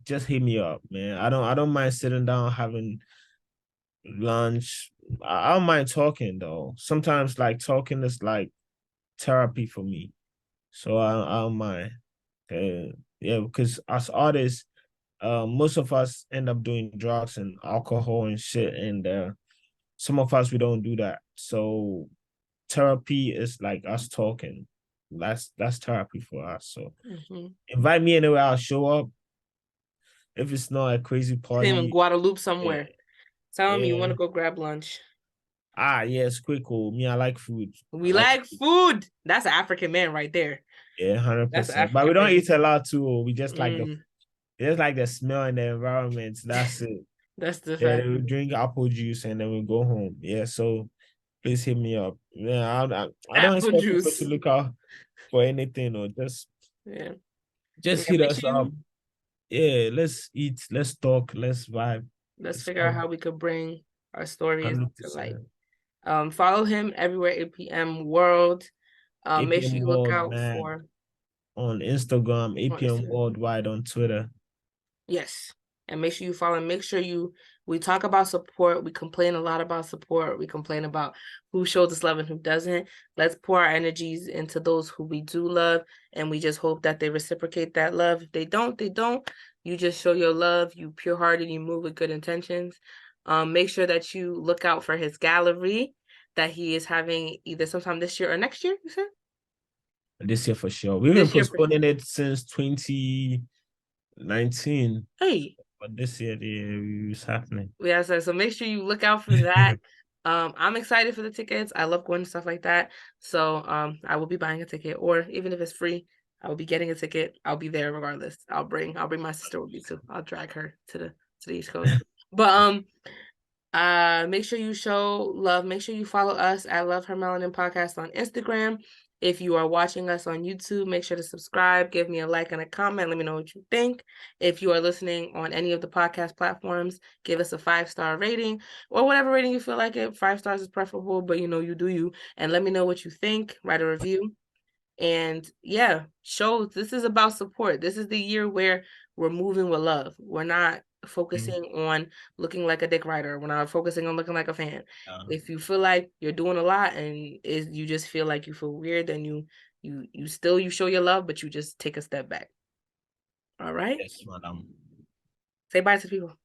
[SPEAKER 2] just hit me up, man. I don't mind sitting down having lunch. I don't mind talking though. Sometimes like talking is like therapy for me. So I don't mind. Yeah, because as artists, most of us end up doing drugs and alcohol and shit, and some of us we don't do that. So therapy is like us talking. That's therapy for us. So
[SPEAKER 1] Mm-hmm.
[SPEAKER 2] invite me anywhere, I'll show up. If it's not a crazy
[SPEAKER 1] Same in
[SPEAKER 2] party,
[SPEAKER 1] Guadalupe
[SPEAKER 2] yeah,
[SPEAKER 1] somewhere. Tell them you want
[SPEAKER 2] yeah.
[SPEAKER 1] to go grab lunch.
[SPEAKER 2] Yeah, it's quick. Cool. Me, I like food. I
[SPEAKER 1] We
[SPEAKER 2] like
[SPEAKER 1] like food. That's an African man right there.
[SPEAKER 2] yeah, hundred
[SPEAKER 1] That's an
[SPEAKER 2] percent. But we
[SPEAKER 1] African
[SPEAKER 2] don't
[SPEAKER 1] man.
[SPEAKER 2] eat a lot too. We just like
[SPEAKER 1] Mm.
[SPEAKER 2] the smell and the environment. That's it.
[SPEAKER 1] That's the
[SPEAKER 2] Yeah,
[SPEAKER 1] fact.
[SPEAKER 2] then we drink apple juice and then we go home. Yeah, so please hit me up. Yeah, I don't
[SPEAKER 1] Apple
[SPEAKER 2] expect people to
[SPEAKER 1] juice.
[SPEAKER 2] look out for anything or
[SPEAKER 1] Yeah. But
[SPEAKER 2] just
[SPEAKER 1] yeah,
[SPEAKER 2] hit
[SPEAKER 1] make
[SPEAKER 2] us
[SPEAKER 1] sure
[SPEAKER 2] up.
[SPEAKER 1] you
[SPEAKER 2] Yeah, let's eat, let's talk, let's vibe.
[SPEAKER 1] let's
[SPEAKER 2] Let's
[SPEAKER 1] figure out
[SPEAKER 2] go.
[SPEAKER 1] how we could bring our stories to light.
[SPEAKER 2] 100%.
[SPEAKER 1] Follow him everywhere, APM World. Make sure
[SPEAKER 2] APM
[SPEAKER 1] you look
[SPEAKER 2] World
[SPEAKER 1] out
[SPEAKER 2] Mad
[SPEAKER 1] for
[SPEAKER 2] on Instagram,
[SPEAKER 1] on
[SPEAKER 2] APM
[SPEAKER 1] Instagram.
[SPEAKER 2] Worldwide on Twitter.
[SPEAKER 1] Yes. And make sure you follow. Make sure we talk about support. We complain a lot about support. We complain about who shows us love and who doesn't. Let's pour our energies into those who we do love. And we just hope that they reciprocate that love. If they don't, they don't. You just show your love. You pure hearted. You move with good intentions. Make sure that you look out for his gallery that he is having either sometime this year or next year, you said?
[SPEAKER 2] This year for sure. We've been
[SPEAKER 1] This year for sure.
[SPEAKER 2] postponing it since 2019,
[SPEAKER 1] Hey,
[SPEAKER 2] but this year it's happening.
[SPEAKER 1] yeah, so make sure you look out for that. I'm excited for the tickets. I love going to stuff like that. So I will be buying a ticket, or even if it's free, I will be getting a ticket. I'll be there regardless. I'll bring my sister with me too. I'll drag her to the East Coast. But make sure you show love. Make sure you follow us at Love Her Melanin Podcast on Instagram. If you are watching us on YouTube, make sure to subscribe, give me a like and a comment. Let me know what you think. If you are listening on any of the podcast platforms, give us a 5-star rating or whatever rating you feel like it. 5 stars is preferable, but you do you. And let me know what you think. Write a review. And yeah, show this is about support. This is the year where we're moving with love. We're not focusing on looking like a dick rider. We're not focusing on looking like a fan. If you feel like you're doing a lot and is you just feel like you feel weird, then you still you show your love, but you just take a step back. All right.
[SPEAKER 2] Yes, madam.
[SPEAKER 1] Say bye to people.